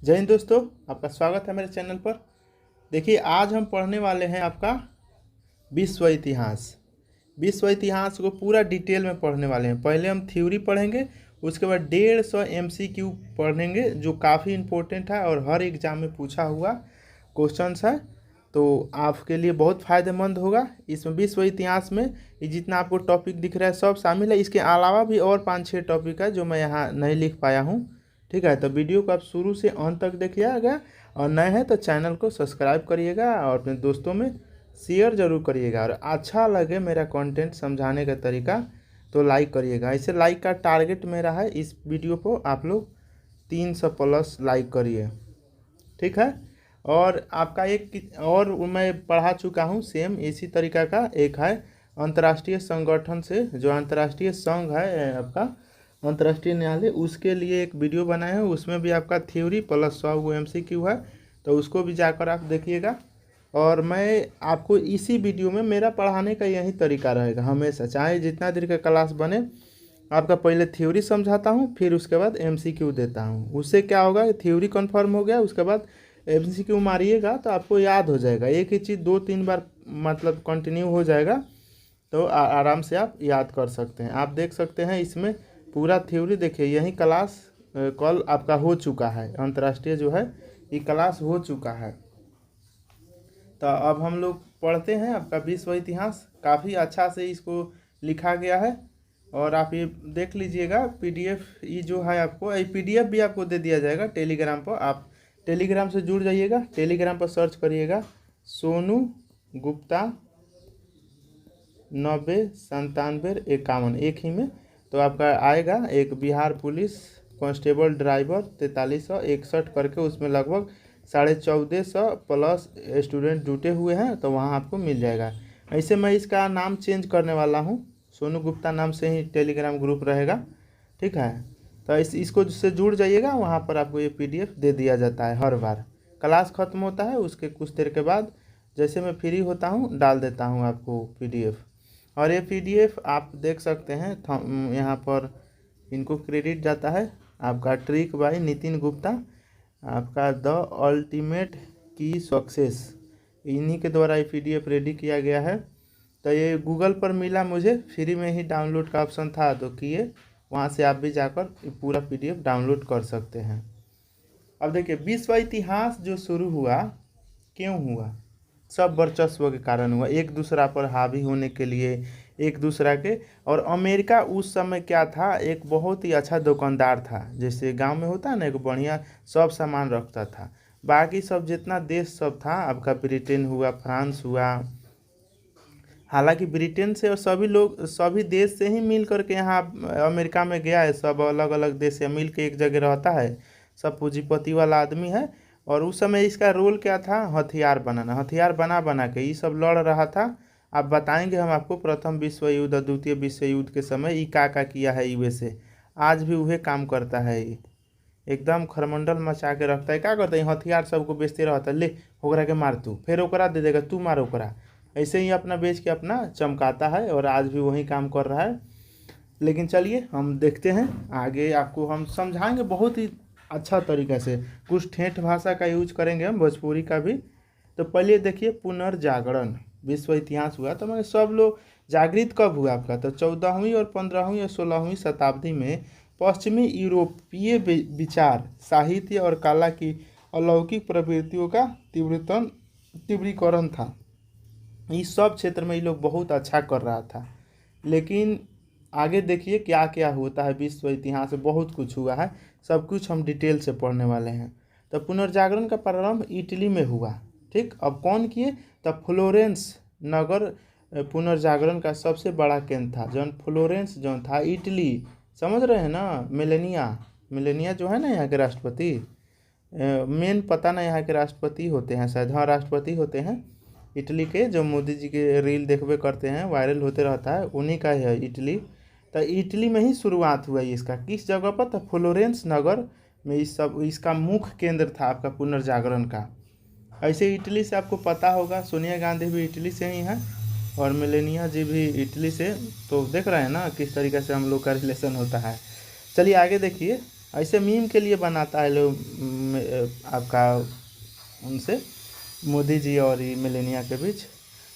जय हिंद दोस्तों, आपका स्वागत है मेरे चैनल पर। देखिए, आज हम पढ़ने वाले हैं आपका विश्व इतिहास। विश्व इतिहास को पूरा डिटेल में पढ़ने वाले हैं। पहले हम थ्योरी पढ़ेंगे, उसके बाद 150 MCQ पढ़ेंगे जो काफ़ी इम्पोर्टेंट है और हर एग्ज़ाम में पूछा हुआ क्वेश्चंस है, तो आपके लिए बहुत फ़ायदेमंद होगा। इसमें विश्व इतिहास में ये जितना आपको टॉपिक दिख रहा है सब शामिल है। इसके अलावा भी और 5-6 टॉपिक है जो मैं यहाँ नहीं लिख पाया हूँ। ठीक है, तो वीडियो को आप शुरू से अंत तक देखिएगा और नए हैं तो चैनल को सब्सक्राइब करिएगा और अपने दोस्तों में शेयर ज़रूर करिएगा। और अच्छा लगे मेरा कंटेंट समझाने का तरीका तो लाइक करिएगा। ऐसे लाइक का टारगेट मेरा है, इस वीडियो को आप लोग 300 प्लस लाइक करिए। ठीक है, और आपका एक और मैं पढ़ा चुका हूँ सेम इसी तरीका का एक है अंतर्राष्ट्रीय संगठन से, जो अंतर्राष्ट्रीय संघ है आपका अंतर्राष्ट्रीय न्यायालय, उसके लिए एक वीडियो बनाए हैं। उसमें भी आपका थ्योरी प्लस 100 MCQ है, तो उसको भी जाकर आप देखिएगा। और मैं आपको इसी वीडियो में मेरा पढ़ाने का यही तरीका रहेगा हमेशा, चाहे जितना देर का क्लास बने। आपका पहले थ्योरी समझाता हूँ, फिर उसके बाद MCQ देता हूँ। उससे क्या होगा, थ्योरी कन्फर्म हो गया, उसके बाद MCQ मारिएगा तो आपको याद हो जाएगा। एक ही चीज़ 2-3 बार मतलब कंटिन्यू हो जाएगा, तो आराम से आप याद कर सकते हैं। आप देख सकते हैं इसमें पूरा थ्योरी। देखिए, यही क्लास कल आपका हो चुका है, अंतर्राष्ट्रीय जो है ये क्लास हो चुका है। तो अब हम लोग पढ़ते हैं आपका विश्व इतिहास। काफ़ी अच्छा से इसको लिखा गया है और आप ये देख लीजिएगा। PDF ये जो है आपको ये PDF भी आपको दे दिया जाएगा टेलीग्राम पर। आप टेलीग्राम से जुड़ जाइएगा, टेलीग्राम पर सर्च करिएगा सोनू गुप्ता 909751 एक ही में, तो आपका आएगा एक बिहार पुलिस कांस्टेबल ड्राइवर 4361 करके, उसमें लगभग 1450 प्लस स्टूडेंट जुटे हुए हैं, तो वहाँ आपको मिल जाएगा। ऐसे मैं इसका नाम चेंज करने वाला हूँ, सोनू गुप्ता नाम से ही टेलीग्राम ग्रुप रहेगा। ठीक है, तो इसको से जुड़ जाइएगा। वहाँ पर आपको ये PDF दे दिया जाता है हर बार। क्लास ख़त्म होता है उसके कुछ देर के बाद, जैसे मैं फ्री होता हूँ डाल देता हूँ आपको PDF। और ये PDF आप देख सकते हैं, यहाँ पर इनको क्रेडिट जाता है आपका ट्रिक बाय नितिन गुप्ता, आपका द अल्टीमेट की सक्सेस, इन्हीं के द्वारा ये PDF रेडी किया गया है। तो ये गूगल पर मिला मुझे, फ्री में ही डाउनलोड का ऑप्शन था तो किए, वहाँ से आप भी जाकर ये पूरा PDF डाउनलोड कर सकते हैं। अब देखिए, विश्व इतिहास जो शुरू हुआ क्यों हुआ, सब वर्चस्व के कारण हुआ, एक दूसरा पर हावी होने के लिए, एक दूसरा के। और अमेरिका उस समय क्या था, एक बहुत ही अच्छा दुकानदार था। जैसे गांव में होता है ना, एक बढ़िया सब सामान रखता था। बाकी सब जितना देश सब था आपका, ब्रिटेन हुआ, फ्रांस हुआ, हालांकि ब्रिटेन से और सभी लोग सभी देश से ही मिल करके यहाँ अमेरिका में गया है। सब अलग अलग देश से मिल के एक जगह रहता है, सब पूंजीपति वाला आदमी है। और उस समय इसका रोल क्या था, हथियार बनाना, हथियार बना बना के ये सब लड़ रहा था। आप बताएंगे हम आपको प्रथम विश्व युद्ध और द्वितीय विश्व युद्ध के समय ये का किया है। USA आज भी वही काम करता है, ये एकदम खरमंडल मचा के रखता है। क्या करता है, हथियार सबको बेचते रहता है, ले ओकरा के मार तू, फिर ओकरा दे देगा, तू मार ओकरा, ऐसे ही अपना बेच के अपना चमकाता है। और आज भी वही काम कर रहा है। लेकिन चलिए हम देखते हैं आगे, आपको हम समझाएंगे बहुत ही अच्छा तरीके से। कुछ ठेठ भाषा का यूज करेंगे हम, भोजपुरी का भी। तो पहले देखिए, पुनर्जागरण विश्व इतिहास हुआ तो मैंने सब लोग जागृत कब हुआ आपका, तो 14वीं और 15वीं और 16वीं शताब्दी में पश्चिमी यूरोपीय विचार, साहित्य और कला की अलौकिक प्रवृत्तियों का तीव्रीकरण था। इस सब क्षेत्र में ये लोग बहुत अच्छा कर रहा था। लेकिन आगे देखिए क्या क्या होता है, विश्व इतिहास में बहुत कुछ हुआ है, सब कुछ हम डिटेल से पढ़ने वाले हैं। तो पुनर्जागरण का प्रारंभ इटली में हुआ। ठीक, अब कौन किए, तब फ्लोरेंस नगर पुनर्जागरण का सबसे बड़ा केंद्र था। जौन फ्लोरेंस जो था इटली, समझ रहे हैं ना, मेलेनिया जो है ना यहाँ के राष्ट्रपति, मेन पता ना यहाँ के राष्ट्रपति होते हैं शायद, हाँ राष्ट्रपति होते हैं इटली के, जो मोदी जी के रील देखबे करते हैं, वायरल होते रहता है, उन्हीं का है इटली। तो इटली में ही शुरुआत हुआ है इसका। किस जगह पर, तो फ्लोरेंस नगर में इस सब इसका मुख्य केंद्र था आपका पुनर्जागरण का। ऐसे इटली से आपको पता होगा, सोनिया गांधी भी इटली से ही हैं और मेलेनिया जी भी इटली से। तो देख रहे हैं ना किस तरीके से हम लोग का रिलेशन होता है। चलिए आगे देखिए, ऐसे मीम के लिए बनाता है लोग आपका उनसे मोदी जी और ये मिलेनिया के बीच।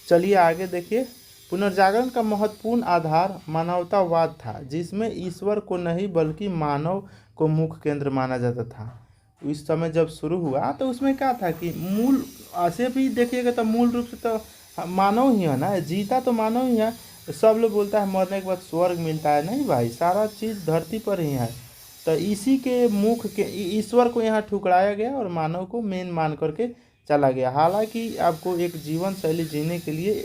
चलिए आगे देखिए। पुनर्जागरण का महत्वपूर्ण आधार मानवतावाद था, जिसमें ईश्वर को नहीं बल्कि मानव को मुख्य केंद्र माना जाता था। इस समय जब शुरू हुआ तो उसमें क्या था कि मूल ऐसे भी देखिएगा तो मूल रूप से तो मानव ही है ना, जीता तो मानव ही है। सब लोग बोलता है मरने के बाद स्वर्ग मिलता है, नहीं भाई, सारा चीज़ धरती पर ही है। तो इसी के मुख के ईश्वर को यहाँ ठुकराया गया और मानव को मेन मान करके चला गया। हालांकि आपको एक जीवन शैली जीने के लिए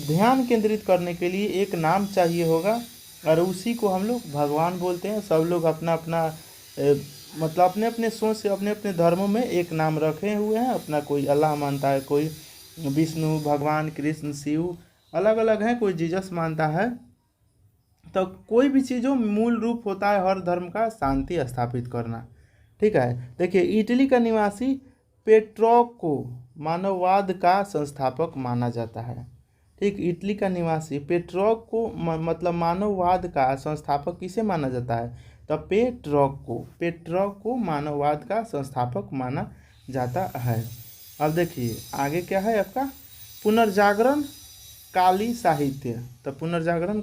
ध्यान केंद्रित करने के लिए एक नाम चाहिए होगा, और उसी को हम लोग भगवान बोलते हैं। सब लोग अपना अपना मतलब अपने अपने सोच से अपने अपने धर्मों में एक नाम रखे हुए हैं अपना। कोई अल्लाह मानता है, कोई विष्णु भगवान, कृष्ण, शिव, अलग अलग हैं, कोई जीसस मानता है। तो कोई भी चीज़ हो, मूल रूप होता है हर धर्म का शांति स्थापित करना। ठीक है, देखिए इटली का निवासी पेट्रोक को मानववाद का संस्थापक माना जाता है। ठीक, इटली का निवासी पेट्रोक को मतलब मानववाद का संस्थापक किसे माना जाता है? तो पेट्रोक को मानववाद का संस्थापक माना जाता है। अब देखिए आगे क्या है आपका पुनर्जागरण कालीन साहित्य। तो पुनर्जागरण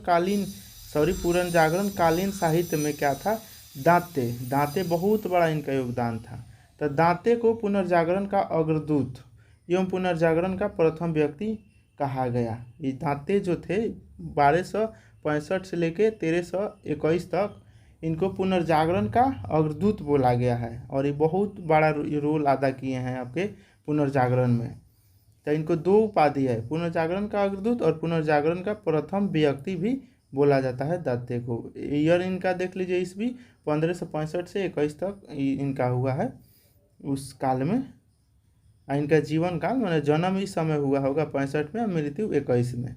कालीन साहित्य में क्या था? दांते बहुत बड़ा इनका योगदान था। तो दांते को पुनर्जागरण का अग्रदूत एवं पुनर्जागरण का प्रथम व्यक्ति कहा गया। ये दांते जो थे 1265 से लेके 1321 तक इनको पुनर्जागरण का अग्रदूत बोला गया है, और ये बहुत बड़ा रोल अदा किए हैं आपके पुनर्जागरण में। तो इनको दो उपाधि है, पुनर्जागरण का अग्रदूत और पुनर्जागरण का प्रथम व्यक्ति भी बोला जाता है दांते को। ईयर इनका देख लीजिए, ईस्वी 1565 से 21 तक इनका हुआ है उस काल में। इनका जीवन काल माने जन्म इस समय हुआ होगा 65 में, मृत्यु 21 में।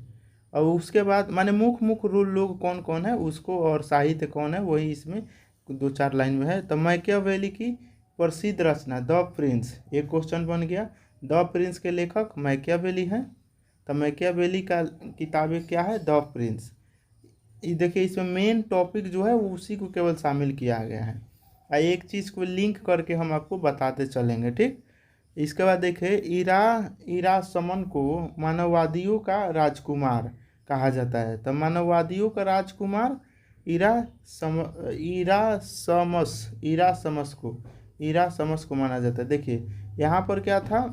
और उसके बाद माने मुख्य लोग कौन कौन है उसको, और साहित्य कौन है वही इसमें 2-4 लाइन में है। तो मैकियावेली की प्रसिद्ध रचना द प्रिंस, एक क्वेश्चन बन गया। द प्रिंस के लेखक मैकियावेली हैं। तो मैकियावेली का किताबें क्या है? The Prince. ये देखिए इसमें मेन टॉपिक जो है वो उसी को केवल शामिल किया गया है। एक चीज़ को लिंक करके हम आपको बताते चलेंगे। ठीक, इसके बाद देखिए इरासमन को मानववादियों का राजकुमार कहा जाता है। तो मानववादियों का राजकुमार इरासमस को माना जाता है। देखिए यहाँ पर क्या था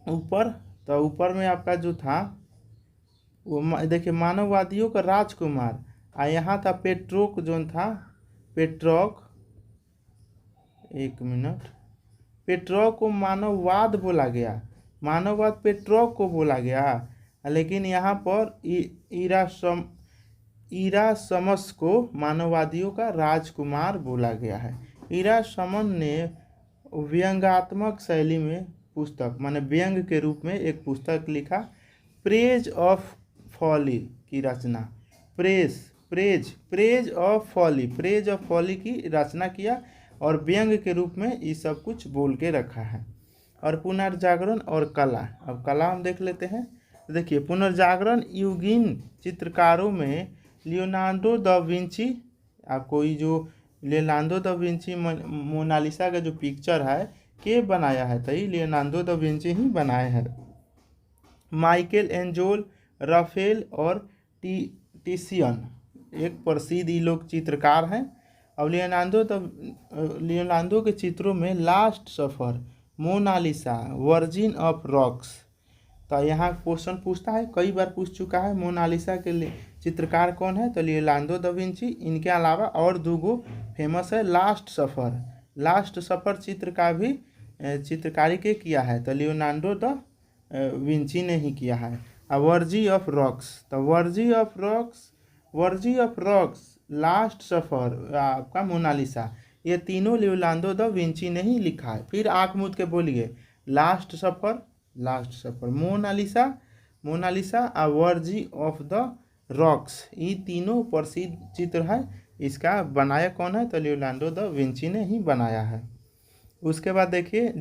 ऊपर, तो ऊपर में आपका जो था वो देखिए मानववादियों का राजकुमार, यहाँ था पेट्रोक जो था, पेट्रोक को मानववाद बोला गया, मानववाद पेट्रोक को बोला गया। लेकिन यहाँ पर इरासमस को मानववादियों का राजकुमार बोला गया है। इरासमन ने व्यंग्यात्मक शैली में पुस्तक माने व्यंग के रूप में एक पुस्तक लिखा, प्रेज ऑफ फॉली की रचना, प्रेज ऑफ फॉली की रचना किया, और व्यंग के रूप में ये सब कुछ बोल के रखा है। और पुनर्जागरण और कला, अब कला हम देख लेते हैं। देखिए पुनर्जागरण युगीन चित्रकारों में लियोनार्डो दा विंची, आपको ये जो लियोनार्डो दा विंची मोनालिसा का जो पिक्चर है के बनाया है, तो ये लियोनार्डो दा विंची ही बनाए हैं। माइकल एंजेलो, राफेल और टिसियन एक प्रसिद्ध ये लोग चित्रकार हैं। अब लियोनार्डो के चित्रों में last supper, Mona Lisa, Virgin of Rocks. तो यहाँ क्वेश्चन पूछता है, कई बार पूछ चुका है, मोनालिसा के लिए चित्रकार कौन है? तो लियोनार्डो दा विंची। इनके अलावा और दो फेमस है, लास्ट सफ़र चित्र का भी चित्रकारी के किया है, तो लियोनार्डो दा विंची ने ही किया है। वर्जी ऑफ रॉक्स, तो वर्जी ऑफ रॉक्स, लास्ट सफ़र आपका मोनालिसा, ये तीनों लियोनार्डो दा विंची ने ही लिखा है। फिर आँख मूंद के बोलिए, लास्ट सफ़र, मोनालिसा और वर्जी ऑफ द रॉक्स, ये तीनों प्रसिद्ध चित्र है। इसका बनाया कौन है? तो लियोनार्डो दा विंची ने ही बनाया है। उसके बाद देखिए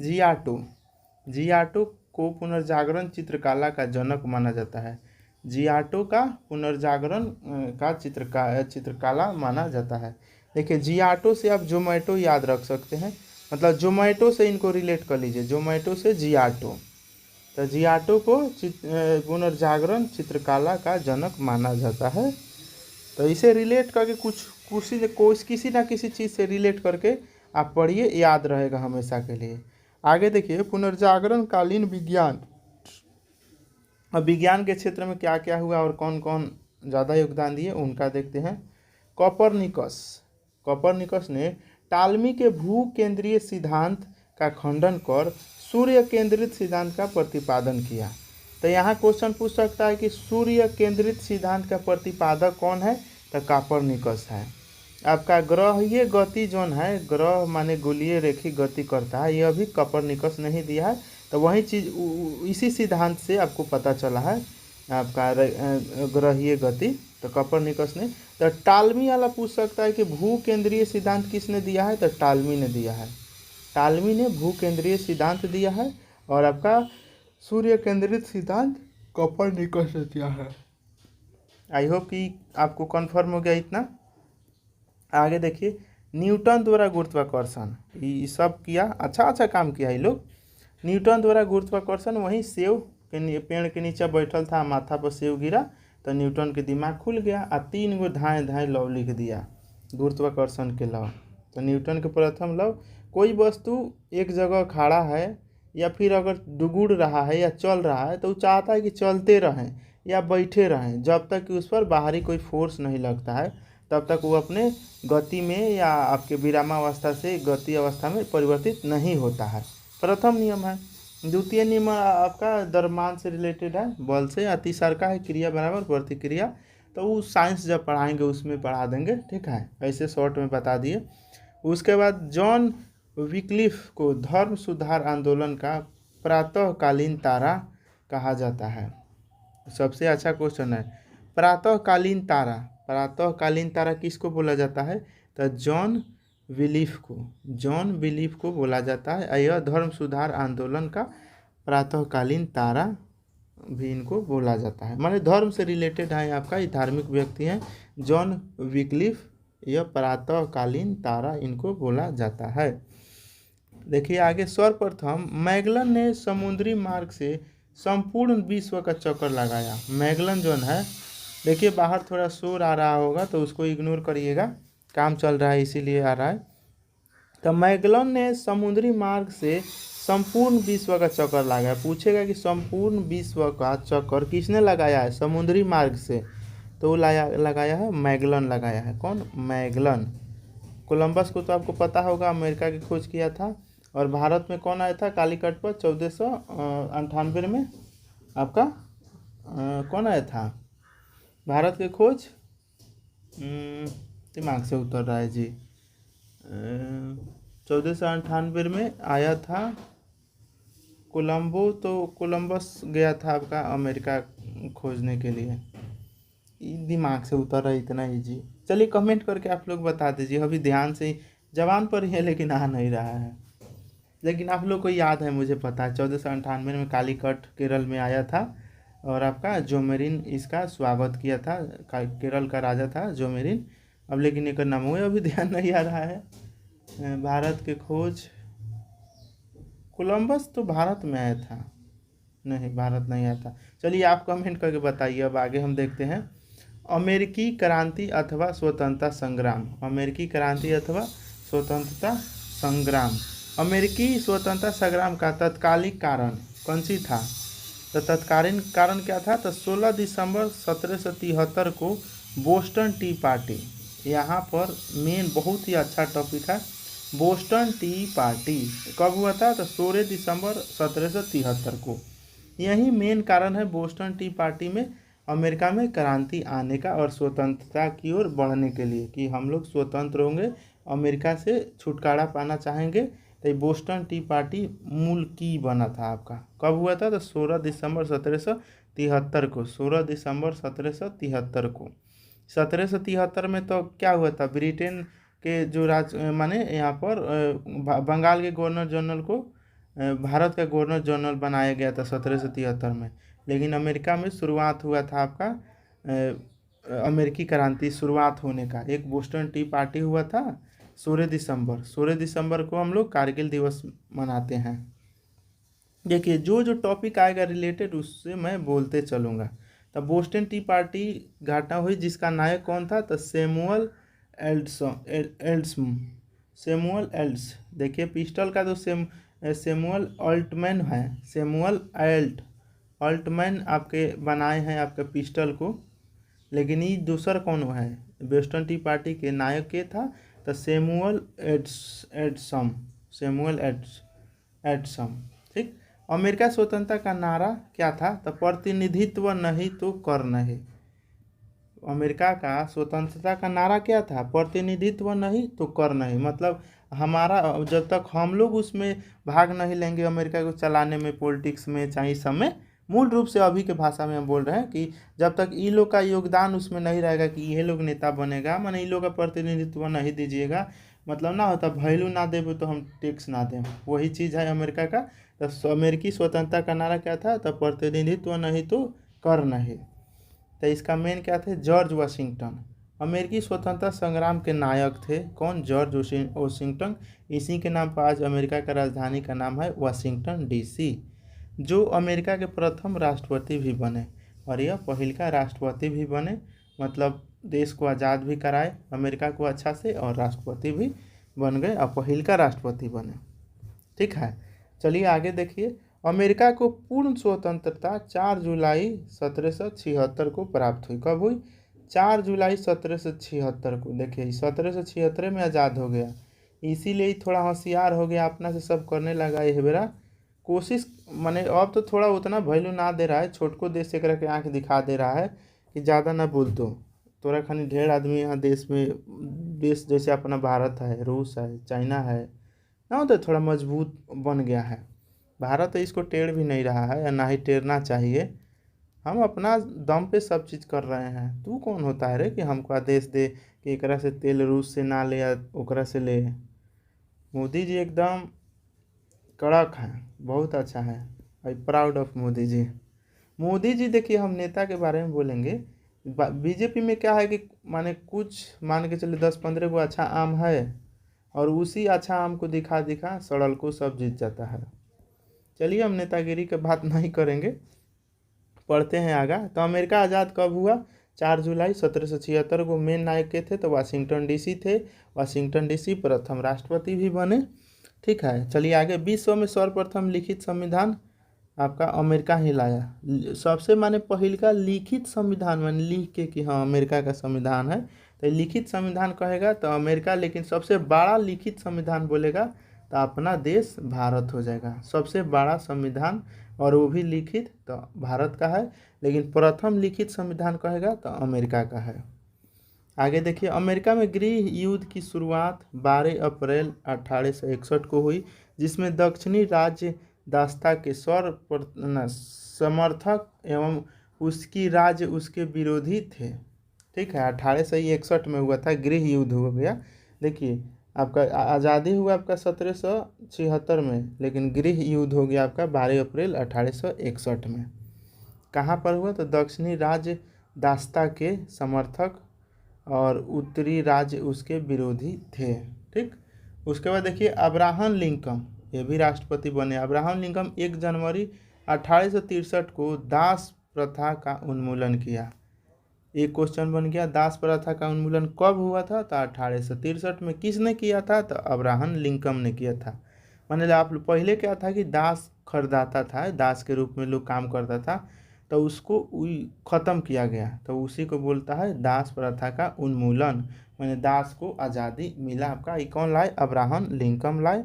जियाटो को पुनर्जागरण चित्रकला का जनक माना जाता है। जियाटो का पुनर्जागरण का चित्रकला माना जाता है। देखिए जियाटो से आप जोमेटो याद रख सकते हैं, मतलब जोमेटो से इनको रिलेट कर लीजिए, जोमेटो से जियाटो। तो जियाटो को पुनर्जागरण चित्रकला का जनक माना जाता है। तो इसे रिलेट करके किसी ना किसी चीज़ से रिलेट करके आप पढ़िए, याद रहेगा हमेशा के लिए। आगे देखिए पुनर्जागरण कालीन विज्ञान। अब विज्ञान के क्षेत्र में क्या क्या हुआ और कौन कौन ज़्यादा योगदान दिए उनका देखते हैं। कॉपरनिकस ने टालमी के भू केंद्रीय सिद्धांत का खंडन कर सूर्य केंद्रित सिद्धांत का प्रतिपादन किया। तो यहाँ क्वेश्चन पूछ सकता है कि सूर्य केंद्रित सिद्धांत का प्रतिपादक कौन है, तो कॉपरनिकस है। आपका ग्रहीय गति जोन है, ग्रह माने गोलीय रेखी गति करता है, यह भी कॉपरनिकस ने ही दिया है। तो वही चीज़ इसी सिद्धांत से आपको पता चला है आपका ग्रहीय गति, तो कॉपरनिकस ने। तो टालमी वाला पूछ सकता है कि भू केंद्रीय सिद्धांत किसने दिया है, तो टालमी ने दिया है। टालमी ने भू केंद्रीय सिद्धांत दिया है और आपका सूर्य केंद्रित सिद्धांत कॉपरनिकस ने दिया है। आई होप कि आपको कन्फर्म हो गया इतना। आगे देखिए न्यूटन द्वारा गुरुत्वाकर्षण, ये सब किया, अच्छा काम किया ये लोग। न्यूटन द्वारा गुरुत्वाकर्षण, वहीं सेव के पेड़ के नीचे बैठल था, माथा पर सेव गिरा तो न्यूटन के दिमाग खुल गया आ 3 गो धाए लव लिख दिया गुरुत्वाकर्षण के लव। तो न्यूटन के प्रथम लव, कोई वस्तु एक जगह खड़ा है या फिर अगर डुगुड़ रहा है या चल रहा है तो वो चाहता है कि चलते रहें या बैठे रहें, जब तक कि उस पर बाहरी कोई फोर्स नहीं लगता है तब तक वो अपने गति में या आपके विरामावस्था से गति अवस्था में परिवर्तित नहीं होता है। प्रथम नियम है। द्वितीय नियम आपका द्रव्यमान से रिलेटेड है, बल से। तीसरा का है क्रिया बराबर प्रतिक्रिया, तो वो साइंस जब पढ़ाएंगे उसमें पढ़ा देंगे, ठीक है, ऐसे शॉर्ट में बता दिए। उसके बाद जॉन विक्लिफ को धर्म सुधार आंदोलन का प्रातःकालीन तारा कहा जाता है। सबसे अच्छा क्वेश्चन है, प्रातःकालीन तारा किसको बोला जाता है, तो जॉन विलीफ को बोला जाता है। यह धर्म सुधार आंदोलन का प्रातःकालीन तारा भी इनको बोला जाता है, माने धर्म से रिलेटेड है, आपका ये धार्मिक व्यक्ति हैं जॉन विक्लिफ, यह प्रातःकालीन तारा इनको बोला जाता है। देखिए आगे, सर्वप्रथम मैगलन ने समुद्री मार्ग से संपूर्ण विश्व का चक्कर लगाया। मैगलन जो है, देखिए बाहर थोड़ा शोर आ रहा होगा तो उसको इग्नोर करिएगा, काम चल रहा है इसीलिए आ रहा है। तो मैगलन ने समुद्री मार्ग से संपूर्ण विश्व का चक्कर लगाया। पूछेगा कि संपूर्ण विश्व का चक्कर किसने लगाया है, समुद्री मार्ग से, तो लगाया है मैगलन, लगाया है। कौन, मैगलन। कोलंबस को तो आपको पता होगा, अमेरिका की खोज किया था। और भारत में कौन आया था कालीकट पर 1498 में, आपका कौन आया था भारत की खोज, दिमाग से उतर रहा है जी, 1498 में आया था कोलंबो। तो कोलंबस गया था आपका अमेरिका खोजने के लिए, दिमाग से उतर रहा है इतना ही जी। चलिए कमेंट करके आप लोग बता दीजिए, अभी ध्यान से जबान पर ही है लेकिन आ नहीं रहा है, लेकिन आप लोग को याद है, मुझे पता है 1498 में कालीकट केरल में आया था और आपका जोमेरिन इसका स्वागत किया था। केरल का राजा था जोमेरिन, अब लेकिन एक नाम हुआ अभी ध्यान नहीं आ रहा है। भारत के खोज, कोलंबस तो भारत में आया था, नहीं भारत नहीं आया था। चलिए आप कमेंट करके बताइए। अब आगे हम देखते हैं अमेरिकी क्रांति अथवा स्वतंत्रता संग्राम। अमेरिकी क्रांति अथवा स्वतंत्रता संग्राम, अमेरिकी स्वतंत्रता संग्राम का तत्कालिक कारण कौन सी था, तो तत्कालीन कारण क्या था, तो 16 दिसंबर 1773 को बोस्टन टी पार्टी, यहाँ पर मेन बहुत ही अच्छा टॉपिक है, बोस्टन टी पार्टी कब हुआ था, तो 16 दिसंबर 1773 को। यही मेन कारण है बोस्टन टी पार्टी में अमेरिका में क्रांति आने का और स्वतंत्रता की ओर बढ़ने के लिए, कि हम लोग स्वतंत्र होंगे, अमेरिका से छुटकारा पाना चाहेंगे। तो बोस्टन टी पार्टी मूल की बना था आपका, कब हुआ था, तो 16 दिसंबर 1773 को, 16 दिसंबर 1773 को। 1773 में तो क्या हुआ था, ब्रिटेन के जो माने यहाँ पर बंगाल के गवर्नर जनरल को भारत का गवर्नर जनरल बनाया गया था 1773 में। लेकिन अमेरिका में शुरुआत हुआ था आपका अमेरिकी क्रांति शुरुआत होने का, एक बोस्टन टी पार्टी हुआ था 16 दिसंबर। 16 दिसंबर को हम लोग कारगिल दिवस मनाते हैं। देखिए जो जो टॉपिक आएगा रिलेटेड उससे मैं बोलते चलूँगा। तब बोस्टन टी पार्टी घटना हुई जिसका नायक कौन था, तो सैमुअल एल्ड्सम। सैमुअल एल्ड्स। देखिए पिस्टल का तो सैमुअल ऑल्टमैन है, सैमुअल ऑल्टमैन आपके बनाए हैं आपके पिस्टल को। लेकिन ये दूसर कौन है, बोस्टन टी पार्टी के नायक के था, तो सैमुअल एडसम। ठीक। अमेरिका स्वतंत्रता का नारा क्या था, तो प्रतिनिधित्व नहीं तो कर नहीं। अमेरिका का स्वतंत्रता का नारा क्या था, प्रतिनिधित्व नहीं तो कर नहीं। मतलब हमारा जब तक हम लोग उसमें भाग नहीं लेंगे अमेरिका को चलाने में, पॉलिटिक्स में, चाहे इस सब में, मूल रूप से अभी के भाषा में हम बोल रहे हैं कि जब तक ई लोग का योगदान उसमें नहीं रहेगा कि ये लोग नेता बनेगा, माने ई लोग का प्रतिनिधित्व नहीं दीजिएगा, मतलब ना होता वैल्यू ना देवे तो हम टैक्स ना दें, वही चीज़ है अमेरिका का। तो अमेरिकी स्वतंत्रता का नारा क्या था, तो प्रतिनिधित्व नहीं तो कर नहीं। तो इसका मेन क्या थे, जॉर्ज वाशिंगटन। अमेरिकी स्वतंत्रता संग्राम के नायक थे कौन, जॉर्ज वाशिंगटन। इसी के नाम पर आज अमेरिका का राजधानी का नाम है वाशिंगटन डीसी, जो अमेरिका के प्रथम राष्ट्रपति भी बने और यह पहल का राष्ट्रपति भी बने। मतलब देश को आज़ाद भी कराए अमेरिका को अच्छा से, और राष्ट्रपति भी बन गए और पहल का राष्ट्रपति बने। ठीक है, चलिए आगे देखिए। अमेरिका को पूर्ण स्वतंत्रता 4 जुलाई 1776 को प्राप्त हुई। कब हुई, 4 जुलाई 1776 को। देखिए 1776 में आज़ाद हो गया, इसीलिए थोड़ा होशियार हो गया, अपना से सब करने लगा। यह बेरा कोशिश माने अब तो थोड़ा उतना वैल्यू ना दे रहा है, छोटको देश से के आँख दिखा दे रहा है कि ज़्यादा ना बोल दो, तोरा खानी ढेर आदमी यहाँ देश में, देश जैसे अपना भारत है, रूस है, चाइना है ना, तो थोड़ा मजबूत बन गया है। भारत तो इसको टेढ़ भी नहीं रहा है, या ना ही टेरना चाहिए। हम अपना दम पे सब चीज़ कर रहे हैं। तू कौन होता है रे कि हमको आदेश दे कि एकरा से तेल रूस से ना ले या ओकरा से ले। मोदी जी एकदम कड़क है, बहुत अच्छा है। I proud of Modi ji. Modi ji देखिए, हम नेता के बारे में बोलेंगे, बीजेपी में क्या है कि माने कुछ मान के चले 10-15 को अच्छा आम है, और उसी अच्छा आम को दिखा दिखा सड़ल को सब जीत जाता है। चलिए हम नेतागिरी की बात नहीं करेंगे, पढ़ते हैं आगे। तो अमेरिका आज़ाद कब हुआ, 4 जुलाई 1776 को। मेन नायक के थे तो वाशिंगटन डीसी थे, वाशिंगटन डीसी प्रथम राष्ट्रपति भी बने। ठीक है, चलिए आगे। विश्व में सर्वप्रथम लिखित संविधान आपका अमेरिका ही लाया। सबसे माने पहल का लिखित संविधान, माने लिख के कि हाँ अमेरिका का संविधान है, तो लिखित संविधान कहेगा तो अमेरिका। लेकिन सबसे बड़ा लिखित संविधान बोलेगा तो अपना देश भारत हो जाएगा। सबसे बड़ा संविधान और वो भी लिखित तो भारत का है, लेकिन प्रथम लिखित संविधान कहेगा तो अमेरिका का है। आगे देखिए, अमेरिका में गृह युद्ध की शुरुआत 12 अप्रैल 1861 को हुई, जिसमें दक्षिणी राज्य दास्ता के समर्थक एवं उसकी राज्य उसके विरोधी थे। ठीक है, 1861 में हुआ था, गृह युद्ध हो गया। देखिए आपका आज़ादी हुआ आपका 1776 में, लेकिन गृह युद्ध हो गया आपका 12 अप्रैल 1861 में। कहाँ पर हुआ, तो दक्षिणी राज्य दास्ता के समर्थक और उत्तरी राज्य उसके विरोधी थे। ठीक। उसके बाद देखिए अब्राहम लिंकन, ये भी राष्ट्रपति बने। अब्राहम लिंकन 1 जनवरी 1863 को दास प्रथा का उन्मूलन किया। एक क्वेश्चन बन गया, दास प्रथा का उन्मूलन कब हुआ था, तो 1863 में। किसने किया था, तो अब्राहम लिंकन ने किया था। माने आप पहले क्या था कि दास खरीदाता था, दास के रूप में लोग काम करता था, तो उसको ख़त्म किया गया, तो उसी को बोलता है दास प्रथा का उन्मूलन। माने दास को आज़ादी मिला आपका। ये कौन लाए, अब्राहम लिंकन लाए,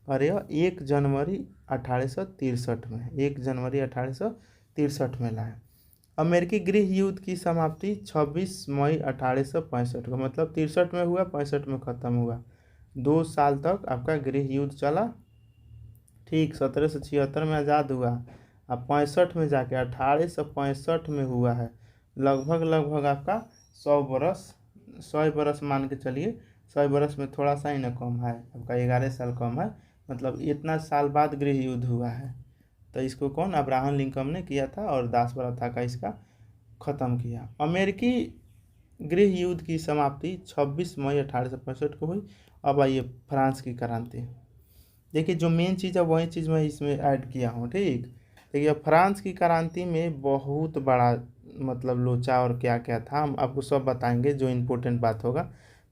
और यह 1 जनवरी 1863 में, 1 जनवरी 1863 में लाए। अमेरिकी गृह युद्ध की समाप्ति 26 मई 1865 को, मतलब 63 में हुआ, 65 में ख़त्म हुआ। 2 साल तक आपका गृह युद्ध चला। ठीक, 1776 में आज़ाद हुआ, अब 65 में जाके 1865 में हुआ है। लगभग आपका 100 बरस, 100 बरस मान के चलिए, 100 बरस में थोड़ा सा ही ना कम है आपका, 11 साल कम है। मतलब इतना साल बाद गृह युद्ध हुआ है। तो इसको कौन, अब्राहम लिंकन ने किया था, और दास प्रथा का इसका ख़त्म किया। अमेरिकी गृह युद्ध की समाप्ति 26 मई 1865 को हुई। अब आइए फ्रांस की क्रांति। देखिए जो मेन चीज़ है वही चीज़ मैं इसमें ऐड किया हूँ, ठीक। देखिए फ्रांस की क्रांति में बहुत बड़ा मतलब लोचा और क्या क्या था, हम आपको सब बताएंगे जो इम्पोर्टेंट बात होगा।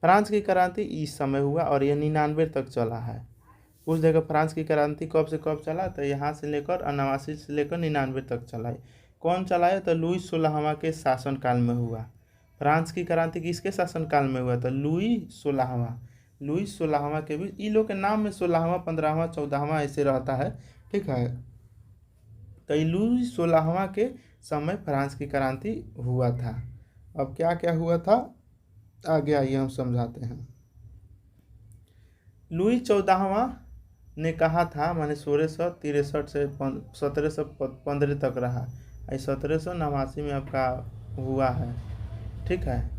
फ्रांस की क्रांति इस समय हुआ और ये 99 तक चला है। उस जगह फ्रांस की क्रांति कब से कब चला, तो यहाँ से लेकर 89 से लेकर 99 तक चला है। कौन चलाया, तो लुई 16वां के शासनकाल में हुआ। फ्रांस की क्रांति किसके शासनकाल में हुआ, तो लुई 16वां के भी, इन लोग के नाम में 16वां 15वां 14वां ऐसे रहता है, ठीक है। तो लुई 16वां के समय फ्रांस की क्रांति हुआ था। अब क्या क्या हुआ था आगे आइए हम समझाते हैं। लुई 14वां ने कहा था, माने 1663 से 1715 तक रहा, 1789 में आपका हुआ है, ठीक है।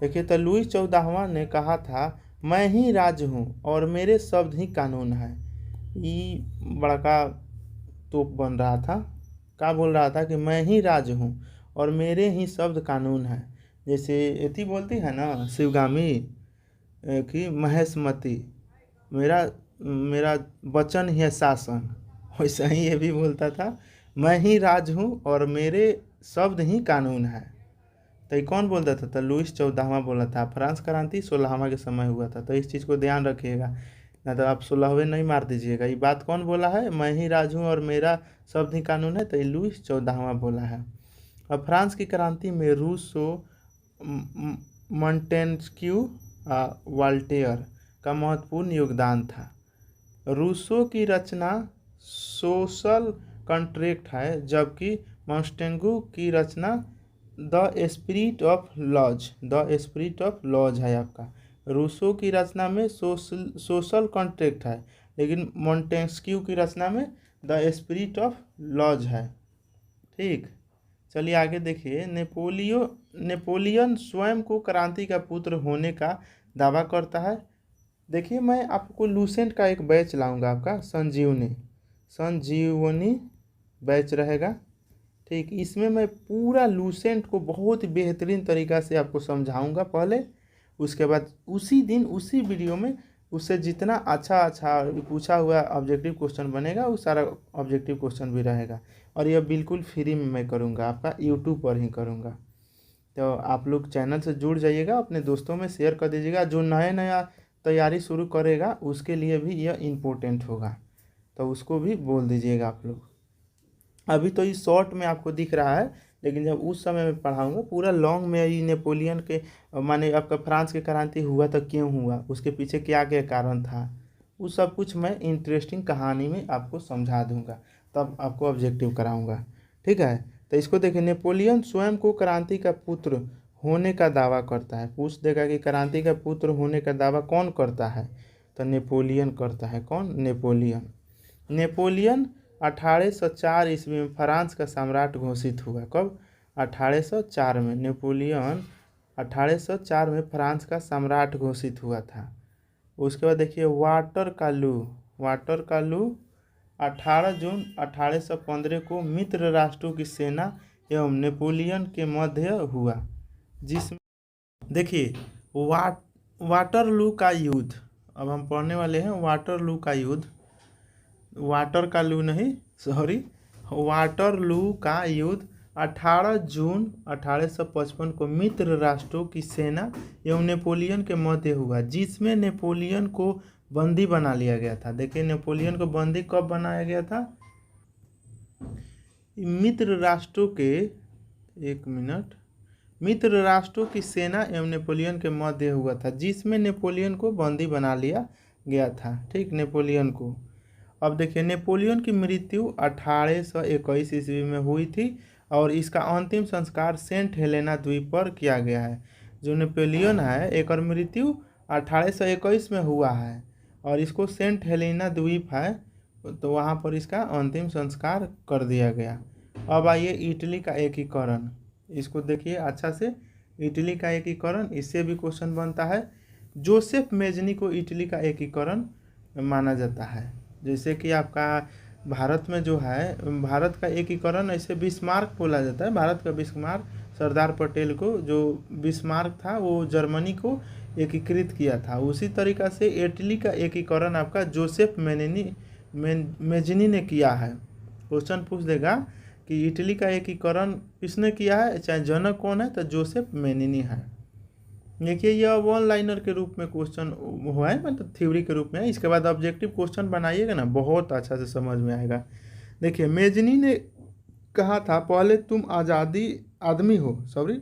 देखिए तो लुई 14वां ने कहा था, मैं ही राज हूँ और मेरे शब्द ही कानून है। ये बड़का तोप बन रहा था, क्या बोल रहा था कि मैं ही राज हूँ और मेरे ही शब्द कानून है। जैसे एथी बोलती है ना शिवगामी कि महेशमती, मेरा मेरा वचन ही है शासन, वैसा ही ये भी बोलता था, मैं ही राज हूँ और मेरे शब्द ही कानून है। तो ये कौन बोलता था, तो लुईस 14वां बोला था। फ्रांस क्रांति 16वां के समय हुआ था, तो इस चीज़ को ध्यान रखिएगा, ना तो आप 16वें नहीं मार दीजिएगा। ये बात कौन बोला है, मैं ही राज हूँ और मेरा शब्द ही कानून है, तो ये लुईस 14वां बोला है। अब फ्रांस की क्रांति में रूसो, मॉन्टेस्क्यू, वॉल्टेयर का महत्वपूर्ण योगदान था। रूसो की रचना सोशल कॉन्ट्रैक्ट है, जबकि मॉन्टेस्क्यू की रचना द स्पिरिट ऑफ लॉज है आपका। रूसो की रचना में सोशल कॉन्ट्रैक्ट है, लेकिन मॉन्टेस्क्यू की रचना में द स्पिरिट ऑफ लॉज है, ठीक। चलिए आगे देखिए। नेपोलियन स्वयं को क्रांति का पुत्र होने का दावा करता है। देखिए मैं आपको लूसेंट का एक बैच लाऊंगा, आपका संजीवनी बैच रहेगा, ठीक। इसमें मैं पूरा लूसेंट को बहुत बेहतरीन तरीक़ा से आपको समझाऊंगा पहले, उसके बाद उसी दिन उसी वीडियो में उससे जितना अच्छा पूछा हुआ ऑब्जेक्टिव क्वेश्चन बनेगा वो सारा ऑब्जेक्टिव क्वेश्चन भी रहेगा। और यह बिल्कुल फ्री में मैं करूँगा, आपका यूट्यूब पर ही करूँगा। तो आप लोग चैनल से जुड़ जाइएगा, अपने दोस्तों में शेयर कर दीजिएगा। जो नया तैयारी शुरू करेगा उसके लिए भी यह इम्पोर्टेंट होगा, तो उसको भी बोल दीजिएगा आप लोग। अभी तो इस शॉर्ट में आपको दिख रहा है, लेकिन जब उस समय में पढ़ाऊंगा पूरा लॉन्ग में, ये नेपोलियन के माने आपका फ्रांस की क्रांति हुआ तो क्यों हुआ, उसके पीछे क्या क्या कारण था, वो सब कुछ मैं इंटरेस्टिंग कहानी में आपको समझा दूंगा, तब आपको ऑब्जेक्टिव कराऊंगा, ठीक है। तो इसको देखिए, नेपोलियन स्वयं को क्रांति का पुत्र होने का दावा करता है। पूछ देगा कि क्रांति का पुत्र होने का दावा कौन करता है, तो नेपोलियन करता है। कौन, नेपोलियन 1804 ईस्वी में फ्रांस का सम्राट घोषित हुआ। कब, 1804 में। नेपोलियन 1804 में फ्रांस का सम्राट घोषित हुआ था। उसके बाद देखिए वाटर का लू 18 जून 1815 को मित्र राष्ट्रों की सेना एवं नेपोलियन के मध्य हुआ, जिसमें देखिए वाटरलू का युद्ध, अब हम पढ़ने वाले हैं वाटरलू का युद्ध, वाटरलू का युद्ध 18 जून 1855 को मित्र राष्ट्रों की सेना एवं नेपोलियन के मध्य हुआ, जिसमें नेपोलियन को बंदी बना लिया गया था। देखिए नेपोलियन को बंदी कब बनाया गया था, मित्र राष्ट्रों की सेना एवं नेपोलियन के मध्य हुआ था, जिसमें नेपोलियन को बंदी बना लिया गया था, ठीक, नेपोलियन को। अब देखिए नेपोलियन की मृत्यु 1821 ईस्वी में हुई थी और इसका अंतिम संस्कार सेंट हेलेना द्वीप पर किया गया है। जो नेपोलियन है एक और मृत्यु 1821 में हुआ है और इसको सेंट हेलेना द्वीप है तो वहाँ पर इसका अंतिम संस्कार कर दिया गया। अब आइए इटली का एकीकरण, इसको देखिए अच्छा से। इटली का एकीकरण, इससे भी क्वेश्चन बनता है। जोसेफ मेजनी को इटली का एकीकरण माना जाता है। जैसे कि आपका भारत में जो है, भारत का एकीकरण ऐसे बिस्मार्क बोला जाता है। भारत का बिस्मार्क सरदार पटेल को, जो बिस्मार्क था वो जर्मनी को एकीकृत किया था। उसी तरीका से इटली का एकीकरण आपका जोसेफ मेजनी ने किया है। क्वेश्चन पूछ देगा कि इटली का एकीकरण किसने किया है, चाहे जनक कौन है, तो जोसेफ मेनिनी है। देखिए यह वन लाइनर के रूप में क्वेश्चन हुआ है, मतलब थ्योरी के रूप में है। इसके बाद ऑब्जेक्टिव क्वेश्चन बनाइएगा ना, बहुत अच्छा से समझ में आएगा। देखिए मेजनी ने कहा था पहले तुम आज़ादी आदमी हो, सॉरी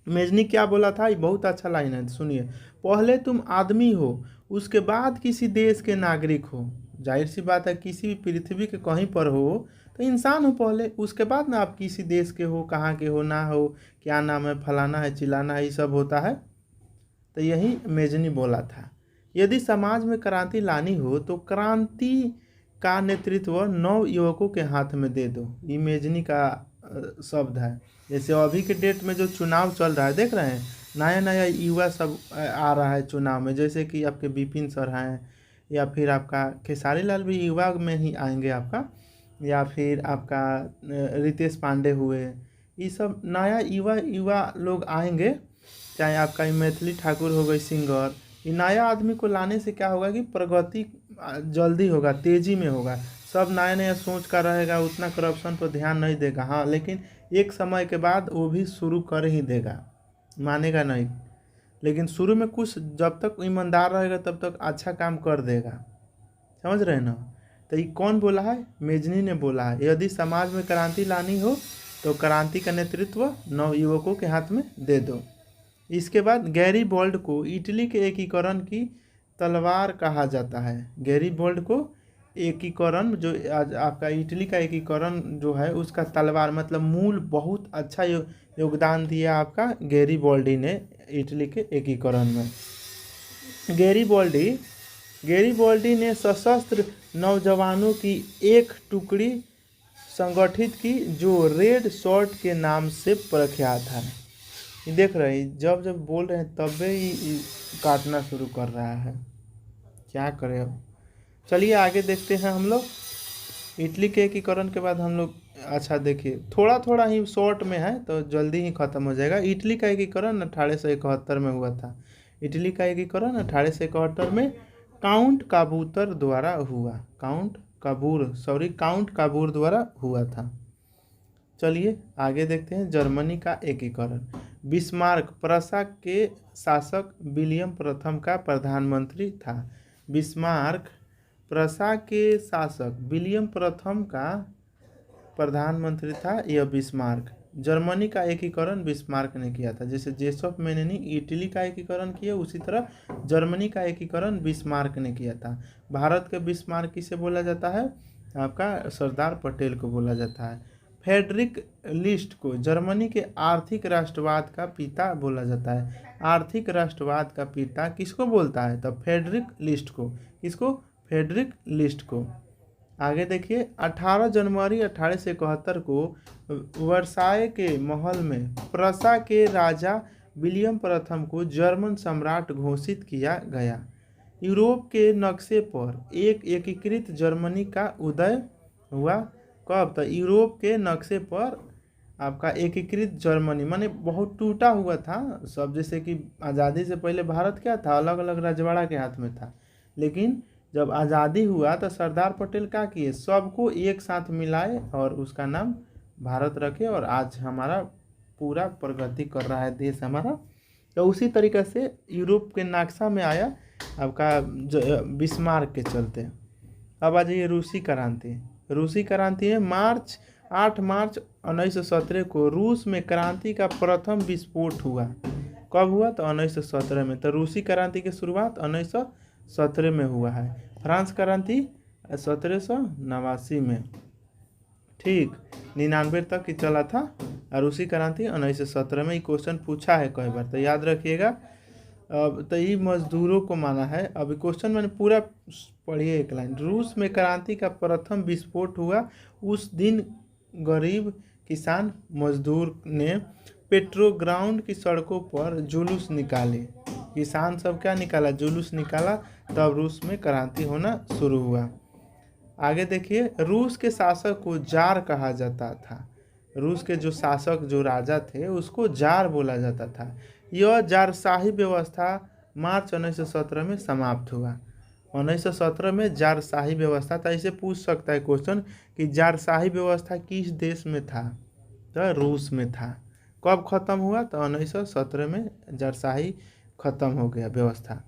मेजनी क्या बोला था, ये बहुत अच्छा लाइन है, सुनिए। पहले तुम आदमी हो, उसके बाद किसी देश के नागरिक हो। जाहिर सी बात है, किसी भी पृथ्वी के कहीं पर हो तो इंसान हो पहले, उसके बाद ना आप किसी देश के हो, कहाँ के हो ना हो, क्या नाम है, फलाना है, चिलाना है, ये सब होता है। तो यही मेजनी बोला था। यदि समाज में क्रांति लानी हो तो क्रांति का नेतृत्व नव युवकों के हाथ में दे दो। ये मेजनी का शब्द है। जैसे अभी के डेट में जो चुनाव चल रहा है, देख रहे हैं नया नया युवा सब आ रहा है चुनाव में, जैसे कि आपके विपिन सर हैं, या फिर आपका खेसारी लाल भी युवा में ही आएंगे आपका, या फिर आपका रितेश पांडे हुए, ये सब नया युवा लोग आएंगे। चाहे आपका मैथिली ठाकुर हो गई सिंगर, ये नया आदमी को लाने से क्या होगा कि प्रगति जल्दी होगा, तेज़ी में होगा। सब नया नया सोच का रहेगा, उतना करप्शन पर ध्यान नहीं देगा। हाँ, लेकिन एक समय के बाद वो भी शुरू कर ही देगा, मानेगा नहीं। लेकिन शुरू में कुछ जब तक ईमानदार रहेगा तब तक अच्छा काम कर देगा, समझ रहे हैं ना। तो ये कौन बोला है, मेजनी ने बोला है। यदि समाज में क्रांति लानी हो तो क्रांति का नेतृत्व नव युवकों के हाथ में दे दो। इसके बाद गैरीबोल्ड को इटली के एकीकरण की तलवार कहा जाता है। गैरीबोल्ड को एकीकरण, जो आज आपका इटली का एकीकरण जो है उसका तलवार मतलब मूल, बहुत अच्छा योगदान दिया आपका गैरीबोल्डी ने इटली के एकीकरण में। गैरीबोल्डी ने सशस्त्र नौजवानों की एक टुकड़ी संगठित की जो रेड शॉर्ट के नाम से प्रख्यात है। देख रहे हैं, जब जब बोल रहे हैं तब ही काटना शुरू कर रहा है, क्या करें अब। चलिए आगे देखते हैं हम लोग। इटली के एकीकरण के बाद हम लोग, अच्छा देखिए थोड़ा थोड़ा ही शॉर्ट में है तो जल्दी ही ख़त्म हो जाएगा। इटली का एकीकरण 1871 में हुआ था। इटली का एकीकरण 1871 में काउंट काबूतर द्वारा हुआ, काउंट काबूर द्वारा हुआ था। चलिए आगे देखते हैं। जर्मनी का एकीकरण। बिस्मार्क प्रशा के शासक विलियम प्रथम का प्रधानमंत्री था। बिस्मार्क प्रशा के शासक विलियम प्रथम का प्रधानमंत्री था यह बिस्मार्क। जर्मनी का एकीकरण बिस्मार्क ने किया था। जैसे जोसेफ मेनिनी इटली का एकीकरण किया, उसी तरह जर्मनी का एकीकरण बिस्मार्क ने किया था। भारत के बिस्मार्क किसे बोला जाता है, आपका सरदार पटेल को बोला जाता है। फ्रेडरिक लिस्ट को जर्मनी के आर्थिक राष्ट्रवाद का पिता बोला जाता है। आर्थिक राष्ट्रवाद का पिता किसको बोलता है, तब फ्रेडरिक लिस्ट को। किसको, फ्रेडरिक लिस्ट को। आगे देखिए 18 जनवरी 1871 को वर्साय के महल में प्रशा के राजा विलियम प्रथम को जर्मन सम्राट घोषित किया गया। यूरोप के नक्शे पर एक एकीकृत जर्मनी का उदय हुआ। कब, तो यूरोप के नक्शे पर आपका एकीकृत जर्मनी, माने बहुत टूटा हुआ था सब। जैसे कि आज़ादी से पहले भारत क्या था, अलग अलग रजवाड़ा के हाथ में था। लेकिन जब आज़ादी हुआ तो सरदार पटेल क्या किए, सबको एक साथ मिलाए और उसका नाम भारत रखे, और आज हमारा पूरा प्रगति कर रहा है देश हमारा। तो उसी तरीके से यूरोप के नक्शा में आया आपका बिस्मार्क के चलते। अब आ जाइए रूसी क्रांति। रूसी क्रांति में 8 मार्च 1917 को रूस में क्रांति का प्रथम विस्फोट हुआ। कब हुआ, तो 1917 में। तो रूसी क्रांति की शुरुआत 1917 में हुआ है। फ्रांस क्रांति 1789 में, ठीक 99 तक ही चला था। और रूसी क्रांति 1917 में। ये क्वेश्चन पूछा है कई बार, तो याद रखिएगा। अब तो ये मजदूरों को माना है। अभी क्वेश्चन मैंने पूरा पढ़िए एक लाइन। रूस में क्रांति का प्रथम विस्फोट हुआ। उस दिन गरीब किसान मजदूर ने पेट्रोग्राउंड की सड़कों पर जुलूस निकाले। किसान सब क्या निकाला, जुलूस निकाला, तब रूस में क्रांति होना शुरू हुआ। आगे देखिए, रूस के शासक को जार कहा जाता था। रूस के जो शासक जो राजा थे उसको जार बोला जाता था। यह जारशाही व्यवस्था मार्च 1917 में समाप्त हुआ। 1917 में जारशाही व्यवस्था था। इसे पूछ सकता है क्वेश्चन कि जारशाही व्यवस्था किस देश में था, तो रूस में था। कब खत्म हुआ, तो 1917 में जारशाही खत्म हो गया व्यवस्था।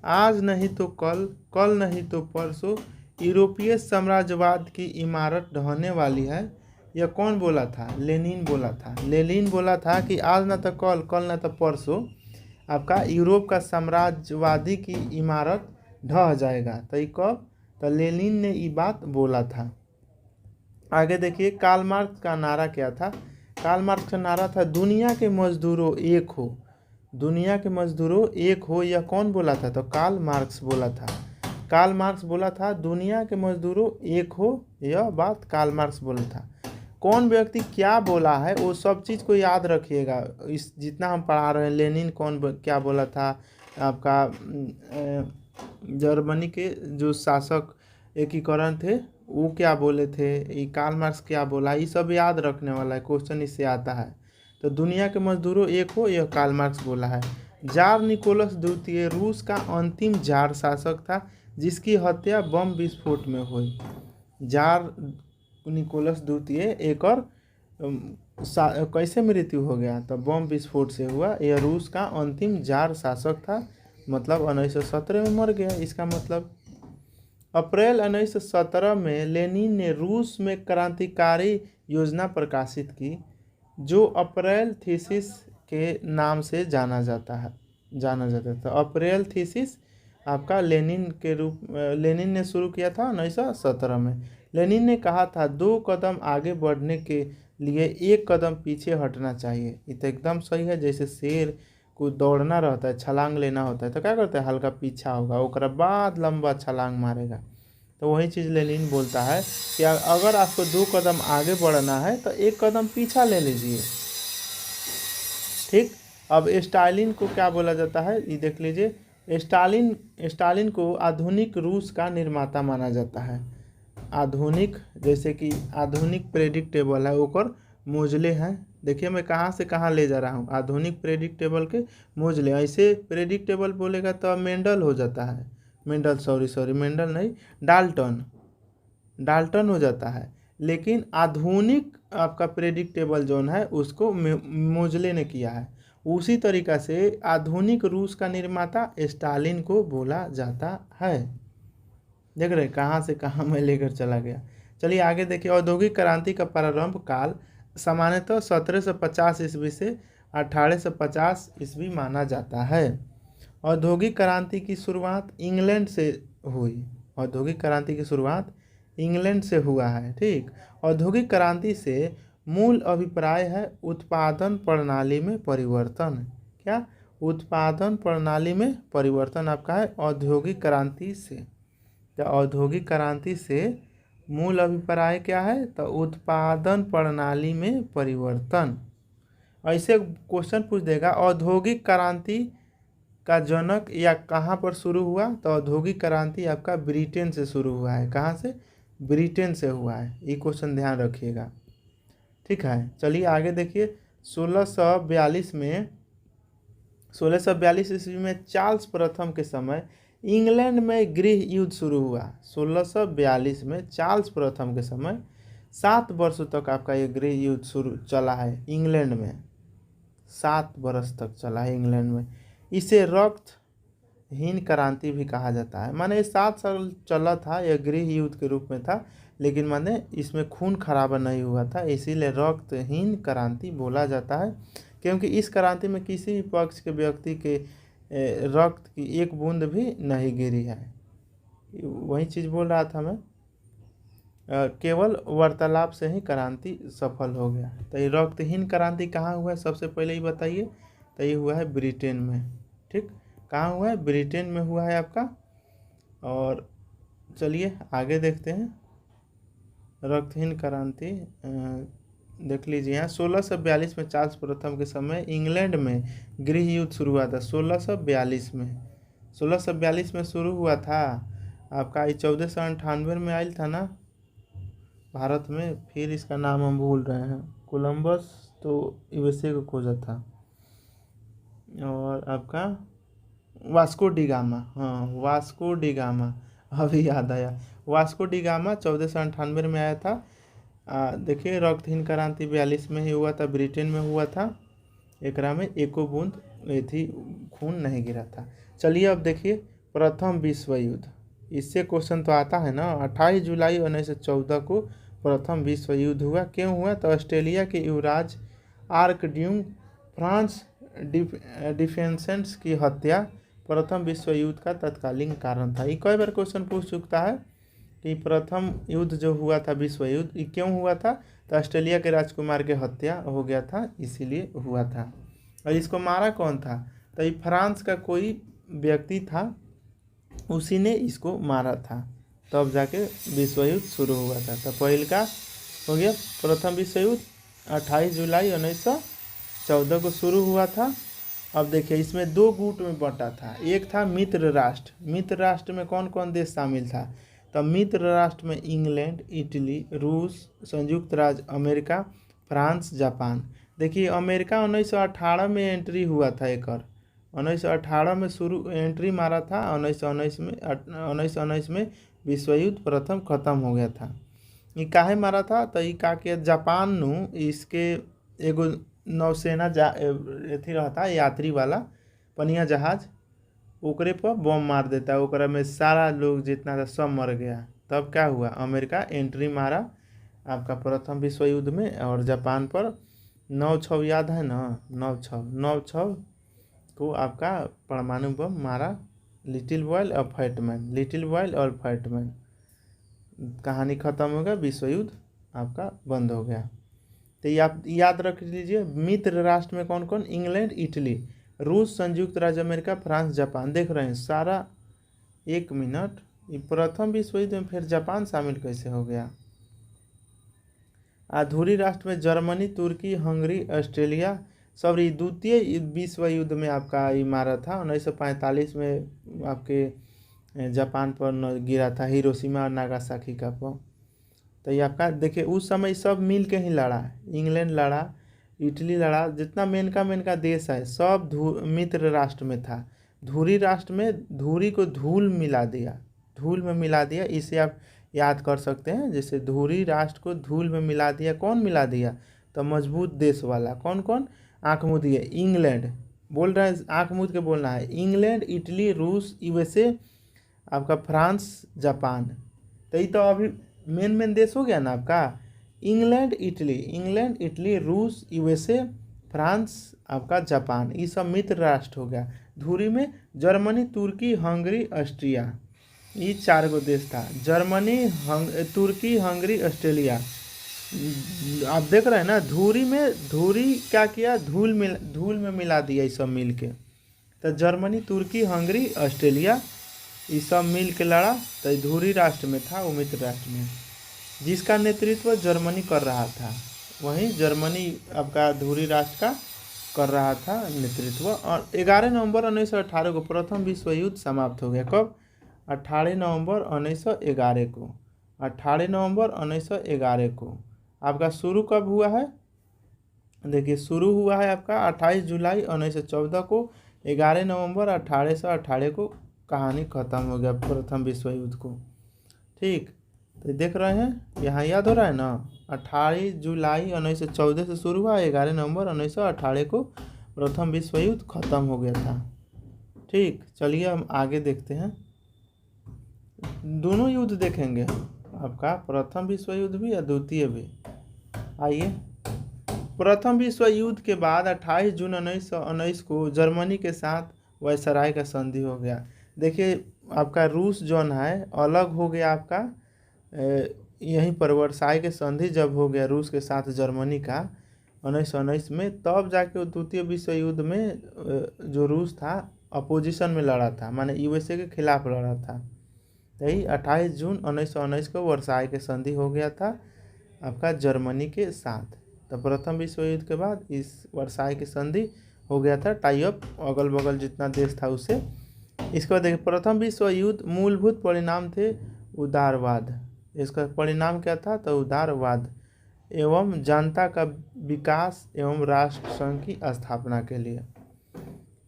आज नहीं तो कल, कल नहीं तो परसों यूरोपीय साम्राज्यवाद की इमारत ढहने वाली है। यह कौन बोला था? लेनिन बोला था। लेनिन बोला था कि आज ना तो कल, कल ना तो परसों आपका यूरोप का साम्राज्यवादी की इमारत ढह जाएगा। तो ये कब? तो लेनिन ने ये बात बोला था। आगे देखिए, कार्ल मार्क्स का नारा क्या था? कार्ल मार्क्स का नारा था दुनिया के मजदूरों एक हो। दुनिया के मजदूरों एक हो, यह कौन बोला था? तो कार्ल मार्क्स बोला था। कार्ल मार्क्स बोला था दुनिया के मजदूरों एक हो, यह बात कार्ल मार्क्स बोला था। कौन व्यक्ति क्या बोला है वो सब चीज़ को याद रखिएगा। इस जितना हम पढ़ा रहे हैं, लेनिन क्या बोला था, आपका जर्मनी के जो शासक एकीकरण थे वो क्या बोले थे, ये कार्ल मार्क्स क्या बोला, ये सब याद रखने वाला है, क्वेश्चन इससे आता है। तो दुनिया के मजदूरों एक हो, यह कार्ल मार्क्स बोला है। जार निकोलस द्वितीय रूस का अंतिम जार शासक था जिसकी हत्या बम विस्फोट में हुई। जार निकोलस द्वितीय एक और कैसे मृत्यु हो गया, तो बम विस्फोट से हुआ। यह रूस का अंतिम जार शासक था, मतलब 1917 में मर गया। इसका मतलब अप्रैल 1917 में लेनिन ने रूस में क्रांतिकारी योजना प्रकाशित की जो अप्रैल थीसिस के नाम से जाना जाता था। अप्रैल थीसिस आपका लेनिन ने शुरू किया था 1917 में। लेनिन ने कहा था 2 कदम आगे बढ़ने के लिए 1 कदम पीछे हटना चाहिए। ये तो एकदम सही है। जैसे शेर को दौड़ना रहता है, छलांग लेना होता है, तो क्या करता है, हल्का पीछा होगा, ओकरा बाद लंबा छलांग मारेगा। तो वही चीज़ लेनिन बोलता है कि अगर आपको 2 कदम आगे बढ़ना है तो 1 कदम पीछा ले लीजिए। ठीक। अब स्टालिन को क्या बोला जाता है, ये देख लीजिए। स्टालिन को आधुनिक रूस का निर्माता माना जाता है। आधुनिक, जैसे कि आधुनिक प्रेडिक्टेबल है, ऊपर मोजले हैं। देखिए मैं कहाँ से कहाँ ले जा रहा हूँ, आधुनिक प्रेडिक्टेबल के मोजले। ऐसे प्रेडिक्टेबल बोलेगा तो मेंडल हो जाता है, मेंडल सॉरी मेंडल नहीं, डाल्टन हो जाता है। लेकिन आधुनिक आपका प्रेडिक्टेबल जोन है उसको मोजले ने किया है। उसी तरीक़ा से आधुनिक रूस का निर्माता स्टालिन को बोला जाता है। देख रहे कहाँ से कहाँ मैं लेकर चला गया। चलिए आगे देखिए। औद्योगिक क्रांति का प्रारंभ काल सामान्यतः 1750 ईस्वी से 1850 ईस्वी माना जाता है। औद्योगिक क्रांति की शुरुआत इंग्लैंड से हुई। औद्योगिक क्रांति की शुरुआत इंग्लैंड से हुआ है। ठीक। औद्योगिक क्रांति से मूल अभिप्राय है उत्पादन प्रणाली में परिवर्तन। क्या? उत्पादन प्रणाली में परिवर्तन आपका है औद्योगिक क्रांति से। तो औद्योगिक क्रांति से मूल अभिप्राय क्या है, तो उत्पादन प्रणाली में परिवर्तन। ऐसे क्वेश्चन पूछ देगा औद्योगिक क्रांति का जनक या कहाँ पर शुरू हुआ, तो औद्योगिक क्रांति आपका ब्रिटेन से शुरू हुआ है। कहाँ से? ब्रिटेन से हुआ है। ये क्वेश्चन ध्यान रखिएगा। ठीक है। चलिए आगे देखिए। 1642 ईस्वी में चार्ल्स प्रथम के समय इंग्लैंड में गृह युद्ध शुरू हुआ। 1642 में चार्ल्स प्रथम के समय 7 वर्षों तक आपका ये गृह युद्ध शुरू चला है इंग्लैंड में। 7 वर्ष तक चला है इंग्लैंड में। इसे रक्तहीन क्रांति भी कहा जाता है। माने 7 साल चला था, यह गृह युद्ध के रूप में था, लेकिन माने इसमें खून खराबा नहीं हुआ था, इसीलिए रक्तहीन क्रांति बोला जाता है। क्योंकि इस क्रांति में किसी भी पक्ष के व्यक्ति के रक्त की एक बूंद भी नहीं गिरी है। वही चीज़ बोल रहा था मैं, केवल वार्तालाप से ही क्रांति सफल हो गया। तो ये रक्तहीन क्रांति कहाँ हुआ है, सबसे पहले ही बताइए। तो ये हुआ है ब्रिटेन में। ठीक। कहाँ हुआ है? ब्रिटेन में हुआ है आपका। और चलिए आगे देखते हैं। रक्तहीन क्रांति देख लीजिए यहाँ 1642 में चार्ल्स प्रथम के समय इंग्लैंड में गृह युद्ध शुरू हुआ था। 1642 में शुरू हुआ था आपका। 1498 में आयल था ना, भारत में, फिर इसका नाम हम भूल रहे हैं। कोलंबस तो यूएसए को खोजा था। और आपका वास्को डी गामा, हाँ वास्को डी गामा, अभी याद आया। वास्को डी गामा 1498 में आया था। देखिए रक्तहीन क्रांति 42 में ही हुआ था, ब्रिटेन में हुआ था। एकरा में एको बूंद थी खून नहीं गिरा था। चलिए अब देखिए प्रथम विश्व युद्ध, इससे क्वेश्चन तो आता है ना। 28 जुलाई 1914 को प्रथम विश्व युद्ध हुआ। क्यों हुआ? तो ऑस्ट्रेलिया के युवराज आर्कड्यूक फ्रांस डिफेंसेंस की हत्या प्रथम विश्व युद्ध का तत्कालीन कारण था। ये कई बार क्वेश्चन पूछ चुका है कि प्रथम युद्ध जो हुआ था विश्व युद्ध, ये क्यों हुआ था? तो ऑस्ट्रेलिया के राजकुमार की हत्या हो गया था, इसीलिए हुआ था। और इसको मारा कौन था? तो ये फ्रांस का कोई व्यक्ति था, उसी ने इसको मारा था, तब जाके विश्व युद्ध शुरू हुआ था। तो पहले का हो गया प्रथम विश्व युद्ध 28 जुलाई 1914 को शुरू हुआ था। अब देखिए इसमें दो गुट में बंटा था। एक था मित्र राष्ट्र। मित्र राष्ट्र में कौन कौन देश शामिल था? तो मित्र राष्ट्र में इंग्लैंड, इटली, रूस, संयुक्त राज्य अमेरिका, फ्रांस, जापान। देखिए अमेरिका 1918 में एंट्री हुआ था। एक 1918 में शुरू एंट्री मारा था। 1919 में विश्व युद्ध प्रथम खत्म हो गया था। ये काहे मारा था? तो ये का के जापान नु इसके एगो नौसेना एथी रहता यात्री वाला पनिया जहाज, ओकरे पर बम मार देता है, ओकरा में सारा लोग जितना था सब मर गया। तब क्या हुआ? अमेरिका एंट्री मारा आपका प्रथम विश्व युद्ध में, और जापान पर 9/6 याद है ना? 9/6 को आपका परमाणु बम मारा। लिटिल बॉय और फैटमैन, लिटिल बॉय और फैटमैन, कहानी खत्म हो गया, विश्व युद्ध आपका बंद हो गया। तो ये आप याद रख लीजिए। मित्र राष्ट्र में कौन कौन? इंग्लैंड, इटली, रूस, संयुक्त राज्य अमेरिका, फ्रांस, जापान। देख रहे हैं सारा। एक मिनट, ये प्रथम विश्व युद्ध में फिर जापान शामिल कैसे हो गया? अधूरी राष्ट्र में जर्मनी, तुर्की, हंगरी, ऑस्ट्रेलिया सब। द्वितीय विश्व युद्ध में आपका ये मारा था 1945 में, आपके जापान पर गिरा था, हिरोशिमा और नागासाकी का पर। तो ये आपका देखिए उस समय सब मिल के ही लड़ा। इंग्लैंड लड़ा, इटली लड़ा, जितना मेन का देश है सब मित्र राष्ट्र में था। धुरी राष्ट्र में धुरी को धूल मिला दिया, धूल में मिला दिया। इसे आप याद कर सकते हैं, जैसे धुरी राष्ट्र को धूल में मिला दिया। कौन मिला दिया? तो मजबूत देश वाला। कौन कौन? आंख मूंद दिए। इंग्लैंड बोल रहा है, आंख मूंद के बोलना है। इंग्लैंड, इटली, रूस, यूएसए, आपका फ्रांस, जापान। तो ये तो अभी मेन देश हो गया ना आपका। इंग्लैंड, इटली, रूस, यूएसए, फ्रांस, आपका जापान, ये सब मित्र राष्ट्र हो गया। धुरी में जर्मनी, तुर्की, हंगरी, ऑस्ट्रिया, ये 4 गो देश था। जर्मनी, तुर्की, हंगरी, ऑस्ट्रेलिया। आप देख रहे हैं ना, धुरी क्या किया? धूल में मिला दिया ये सब मिल के। तो जर्मनी, तुर्की, हंगरी, ऑस्ट्रेलिया, ये सब मिल के लड़ा। तो धुरी राष्ट्र में था, वो मित्र राष्ट्र में, जिसका नेतृत्व जर्मनी कर रहा था। वहीं जर्मनी आपका धुरी राष्ट्र का कर रहा था नेतृत्व। और 11 नवंबर 1918 को प्रथम विश्व युद्ध समाप्त हो गया। कब? 18 नवंबर 1911 को। 18 नवंबर 1911 को। आपका शुरू कब हुआ है? देखिए शुरू हुआ है आपका 28 जुलाई 1914 को। 11 नवंबर 1818 को कहानी खत्म हो गया प्रथम विश्व युद्ध को। ठीक, तो देख रहे हैं यहाँ याद हो रहा है ना। 28 जुलाई 1914 से शुरू हुआ, 11 नवंबर 1918 को प्रथम विश्व युद्ध खत्म हो गया था। ठीक, चलिए हम आगे देखते हैं। दोनों युद्ध देखेंगे आपका, प्रथम विश्व युद्ध भी और द्वितीय भी। आइए, प्रथम विश्व युद्ध के बाद 28 जून 1919 को जर्मनी के साथ वायसराय का संधि हो गया। देखिए आपका रूस जोन है अलग हो गया आपका, यहीं पर वर्साई के संधि जब हो गया रूस के साथ जर्मनी का 1919 में, तब जाके द्वितीय विश्व युद्ध में जो रूस था अपोजिशन में लड़ा था, माने यूएसए के खिलाफ लड़ा था। यही 28 जून 1919 को वर्साई के संधि हो गया था आपका जर्मनी के साथ। तो प्रथम विश्व युद्ध के बाद इस वर्साई की संधि हो गया था, टाई अप अगल बगल जितना देश था उसे। इसके बाद देखिए प्रथम विश्व युद्ध मूलभूत परिणाम थे उदारवाद। इसका परिणाम क्या था? तो उदारवाद एवं जनता का विकास एवं राष्ट्र संघ की स्थापना के लिए।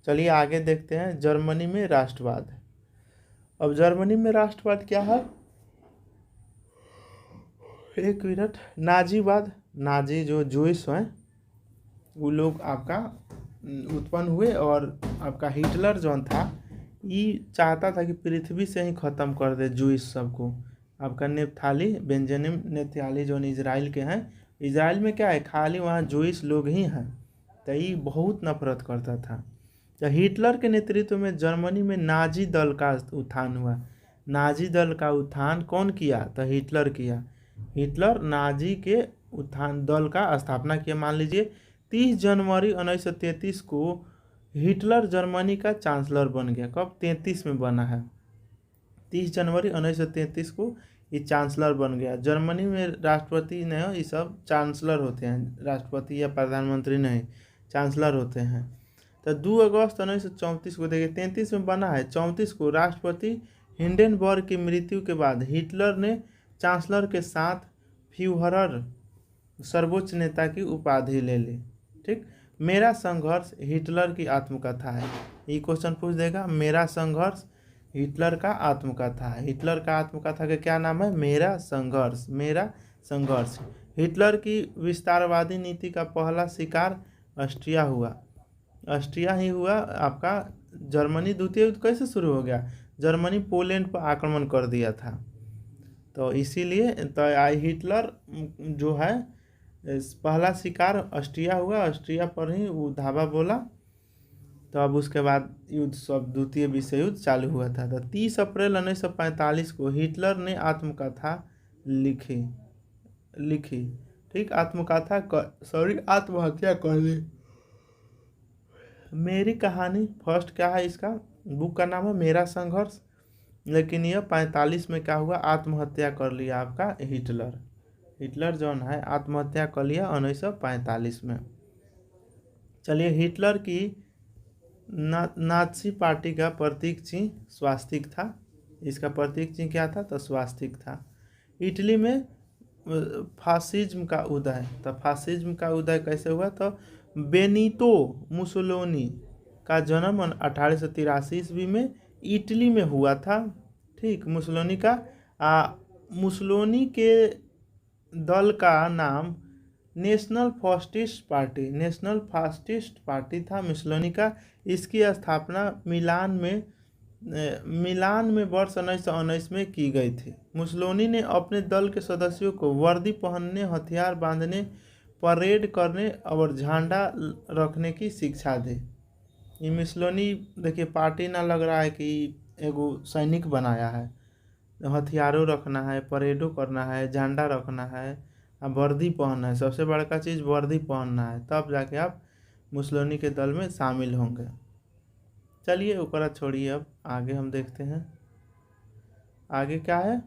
चलिए आगे देखते हैं जर्मनी में राष्ट्रवाद। अब जर्मनी में राष्ट्रवाद क्या है? एक मिनट। नाजीवाद, नाजी जो जूइश हैं वो लोग आपका उत्पन्न हुए, और आपका हिटलर जो था ये चाहता था कि पृथ्वी से ही ख़त्म कर दे जूइश सबको। आपका नेफ्थाली, बेंजामिन नेफ्थाली जो इजराइल के हैं, इजराइल में क्या है खाली वहाँ जूइश लोग ही हैं, तो ये बहुत नफरत करता था। तो हिटलर के नेतृत्व में जर्मनी में नाजी दल का उत्थान हुआ। नाजी दल का उत्थान कौन किया? तो हिटलर किया। हिटलर नाजी के उत्थान दल का स्थापना किया। मान लीजिए 30 जनवरी 1933 को हिटलर जर्मनी का चांसलर बन गया। कब? 33 में बना है। 30 जनवरी 1933 को ये चांसलर बन गया। जर्मनी में राष्ट्रपति नहीं हो, ये सब चांसलर होते हैं, राष्ट्रपति या प्रधानमंत्री नहीं, चांसलर होते हैं। तो 2 अगस्त 1934 को देखिए, 33 में बना है, 34 को राष्ट्रपति हिंडेनबर्ग की मृत्यु के बाद हिटलर ने चांसलर के साथ फ्यूहरर सर्वोच्च नेता की उपाधि ले ली। ठीक। मेरा संघर्ष हिटलर की आत्मकथा है। ये क्वेश्चन पूछ देगा, मेरा संघर्ष हिटलर का आत्मकथा है। हिटलर का आत्मकथा का क्या नाम है? मेरा संघर्ष। मेरा संघर्ष। हिटलर की विस्तारवादी नीति का पहला शिकार ऑस्ट्रिया हुआ। ऑस्ट्रिया ही हुआ। आपका जर्मनी द्वितीय युद्ध कैसे शुरू हो गया? जर्मनी पोलैंड पर आक्रमण कर दिया था, तो इसीलिए तो हिटलर जो है पहला शिकार ऑस्ट्रिया हुआ। ऑस्ट्रिया पर ही वो धावा बोला, तो अब उसके बाद युद्ध सब द्वितीय विश्व युद्ध चालू हुआ था। तो 30 अप्रैल 1945 को हिटलर ने आत्मकथा लिखी। ठीक। आत्महत्या कर ली। मेरी कहानी फर्स्ट क्या है? इसका बुक का नाम है मेरा संघर्ष, लेकिन यह 45 में क्या हुआ? आत्महत्या कर लिया आपका हिटलर जो है आत्महत्या कर लिया 1945 में। चलिए, हिटलर की नाजी पार्टी का प्रतीक चिन्ह स्वास्तिक था। इसका प्रतीक चिन्ह क्या था? तो स्वास्तिक था। इटली में फासिज्म का उदय। तो फासिज्म का उदय कैसे हुआ? तो बेनितो मुसोलिनी का जन्म 1883 ईस्वी में इटली में हुआ था। ठीक। मुसोलिनी के दल का नाम नेशनल फासिस्ट पार्टी था मुसोलिनी का। इसकी स्थापना मिलान में वर्ष 1919 में की गई थी। मुसोलिनी ने अपने दल के सदस्यों को वर्दी पहनने, हथियार बांधने, परेड करने और झंडा रखने की शिक्षा दी। ये मुसोलिनी देखिए पार्टी ना लग रहा है कि एगो सैनिक बनाया है। हथियारों रखना है, परेडों करना है, झंडा रखना है, वर्दी पहनना है। सबसे बड़का चीज़ वर्दी पहनना है, तब जाके आप मुसोलिनी के दल में शामिल होंगे। चलिए ऊपर छोड़िए, अब आगे हम देखते हैं आगे क्या है।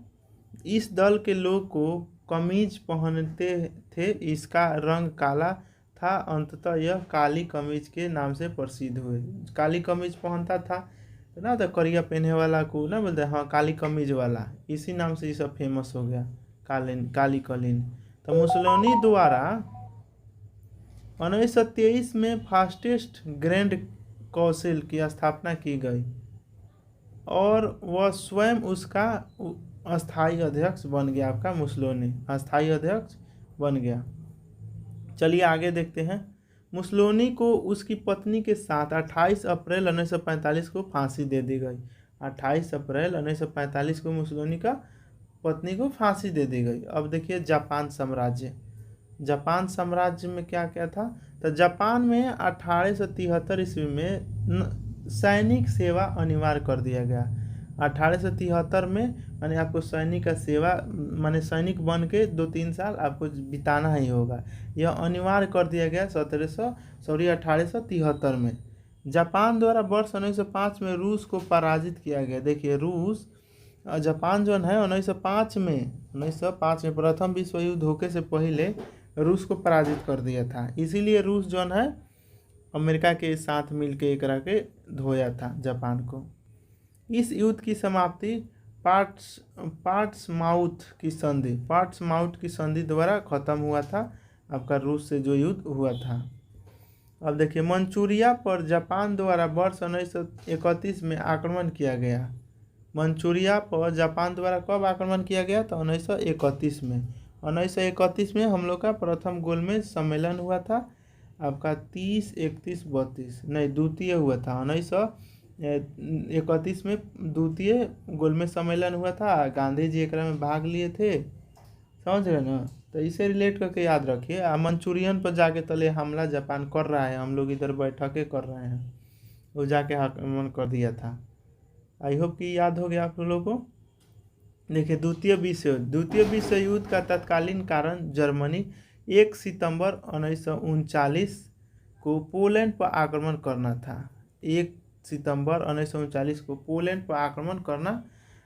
इस दल के लोग को कमीज पहनते थे, इसका रंग काला था। अंततः यह काली कमीज के नाम से प्रसिद्ध हुए। काली कमीज पहनता था ना, तो करिया पहने वाला को ना बोलते हाँ काली कमीज वाला, इसी नाम से ये सब फेमस हो गया, काली कलीन। तो मुसोलिनी द्वारा 1923 में फासिस्ट ग्रैंड काउंसिल की स्थापना की गई और वह स्वयं उसका अस्थायी अध्यक्ष बन गया। आपका मुसोलिनी अस्थायी अध्यक्ष बन गया। चलिए आगे देखते हैं। मुसोलिनी को उसकी पत्नी के साथ 28 अप्रैल 1945 को फांसी दे दी गई। 28 अप्रैल 1945 को मुसोलिनी का पत्नी को फांसी दे दी गई। अब देखिए जापान साम्राज्य में क्या क्या था। तो जापान में 1873 ईस्वी में सैनिक सेवा अनिवार्य कर दिया गया। 1873 में यानी आपको सैनिक का सेवा माने सैनिक बन के 2-3 साल आपको बिताना ही होगा, यह अनिवार्य कर दिया गया 1873 में। जापान द्वारा वर्ष 1905 में रूस को पराजित किया गया। देखिए जापान जो है 1905 में प्रथम विश्व युद्ध होने से पहले रूस को पराजित कर दिया था। इसीलिए रूस जो है अमेरिका के साथ मिलकर एक रह के धोया था जापान को। इस युद्ध की समाप्ति पार्ट्स पार्ट्समाउथ की संधि, पार्ट्समाउथ की संधि द्वारा खत्म हुआ था आपका रूस से जो युद्ध हुआ था। अब देखिए, मंचूरिया पर जापान द्वारा वर्ष 1931 में आक्रमण किया गया। मंचूरिया पर जापान द्वारा कब आक्रमण किया गया? तो 1931 में। 1931 में हम लोग का प्रथम गोलमेज सम्मेलन हुआ था आपका 30, 31, 32 नहीं, द्वितीय हुआ था। 1931 में द्वितीय गोलमेज सम्मेलन हुआ था, गांधी जी एक में भाग लिए थे, समझ रहे ना। तो इसे रिलेट करके याद रखिए। मंचूरियन पर जाके तले हमला जापान कर रहा है, हम लोग इधर बैठके कर रहे हैं, वो जाके आक्रमण कर दिया था। आई होप कि याद हो गया आप लोगों को। देखिए, द्वितीय विश्व युद्ध का तत्कालीन कारण जर्मनी 1 सितंबर 1939 को पोलैंड पर आक्रमण करना था। 1 सितंबर 1939 को पोलैंड पर आक्रमण करना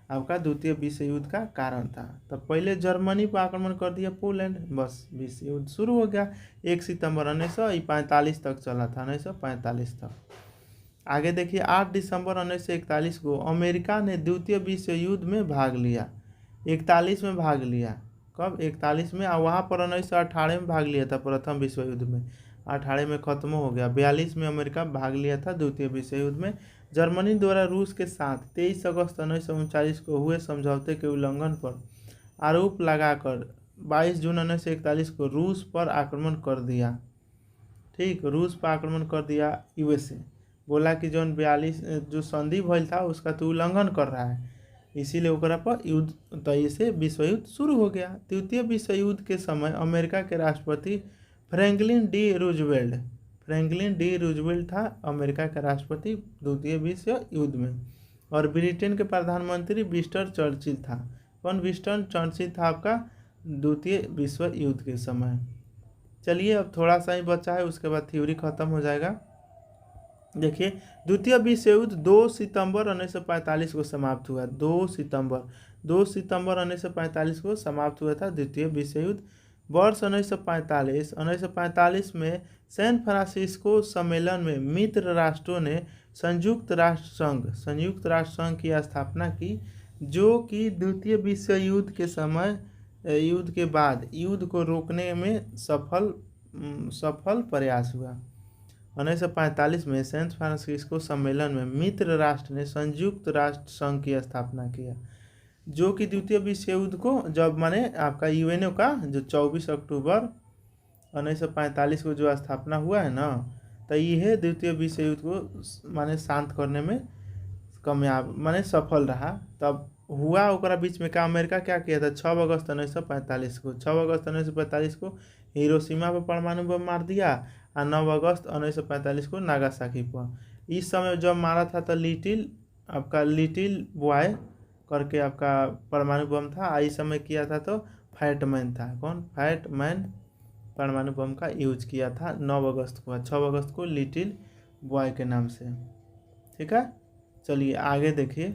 आपका द्वितीय विश्व युद्ध का कारण था। तब पहले जर्मनी पर आक्रमण कर दिया पोलैंड, बस विश्व युद्ध शुरू हो गया। 1 सितंबर 1945 तक चला था, 1945 तक। आगे देखिए, 8 दिसंबर 1941 को अमेरिका ने द्वितीय विश्व युद्ध में भाग लिया। 41 में भाग लिया, कब? 41 में। और वहाँ पर 1918 में भाग लिया था प्रथम विश्व युद्ध में, 18 में खत्म हो गया। 42 में अमेरिका भाग लिया था द्वितीय विश्व युद्ध में। जर्मनी द्वारा रूस के साथ 23 अगस्त 1939 को हुए समझौते के उल्लंघन पर आरोप लगाकर 22 जून 1941 को रूस पर आक्रमण कर दिया। ठीक, रूस पर आक्रमण कर दिया यूएसए। बोला कि जो 42 जो संधि भइल था उसका तो उल्लंघन कर रहा है, इसीलिए ओकरा पर युद्ध, तो से विश्व युद्ध शुरू हो गया। द्वितीय विश्व युद्ध के समय अमेरिका के राष्ट्रपति फ्रैंकलिन डी रूजवेल्ट था अमेरिका का राष्ट्रपति द्वितीय विश्व युद्ध में। और ब्रिटेन के प्रधानमंत्री विंस्टन चर्चिल था। कौन विंस्टन चर्चिल था आपका द्वितीय विश्व युद्ध के समय। चलिए, अब थोड़ा सा ही बचा है, उसके बाद थ्योरी खत्म हो जाएगा। देखिए, द्वितीय विश्व युद्ध 2 सितंबर 1945 को समाप्त हुआ। 2 सितंबर 1945 को समाप्त हुआ था द्वितीय विश्व युद्ध। वर्ष 1945 में सैन फ्रांसिस्को सम्मेलन में मित्र राष्ट्रों ने संयुक्त राष्ट्र संघ की स्थापना की, जो कि द्वितीय विश्व युद्ध के समय, युद्ध के बाद युद्ध को रोकने में सफल प्रयास हुआ। 1945 में सैन फ्रांसिस्को सम्मेलन में मित्र राष्ट्र ने संयुक्त राष्ट्र संघ की स्थापना किया, जो कि द्वितीय विश्व युद्ध को, जब माने आपका यूएनओ का जो 24 अक्टूबर 1945 को जो स्थापना हुआ है ना, तो यह द्वितीय विश्व युद्ध को माने शांत करने में कामयाब माने सफल रहा। तब हुआ ओकरा बीच में का अमेरिका क्या किया था? 6 अगस्त 1945 को 6 अगस्त 1945 को हिरोशिमा पर परमाणु बम मार दिया, और 9 अगस्त 1945 को नागासाकी पर। इस समय जब मारा था तो लिटिल बॉय करके आपका परमाणु बम था। इस समय किया था तो फैटमैन था। कौन? फैटमैन परमाणु बम का यूज किया था 9 अगस्त को। 6 अगस्त को लिटिल बॉय के नाम से। ठीक है, चलिए आगे देखिए।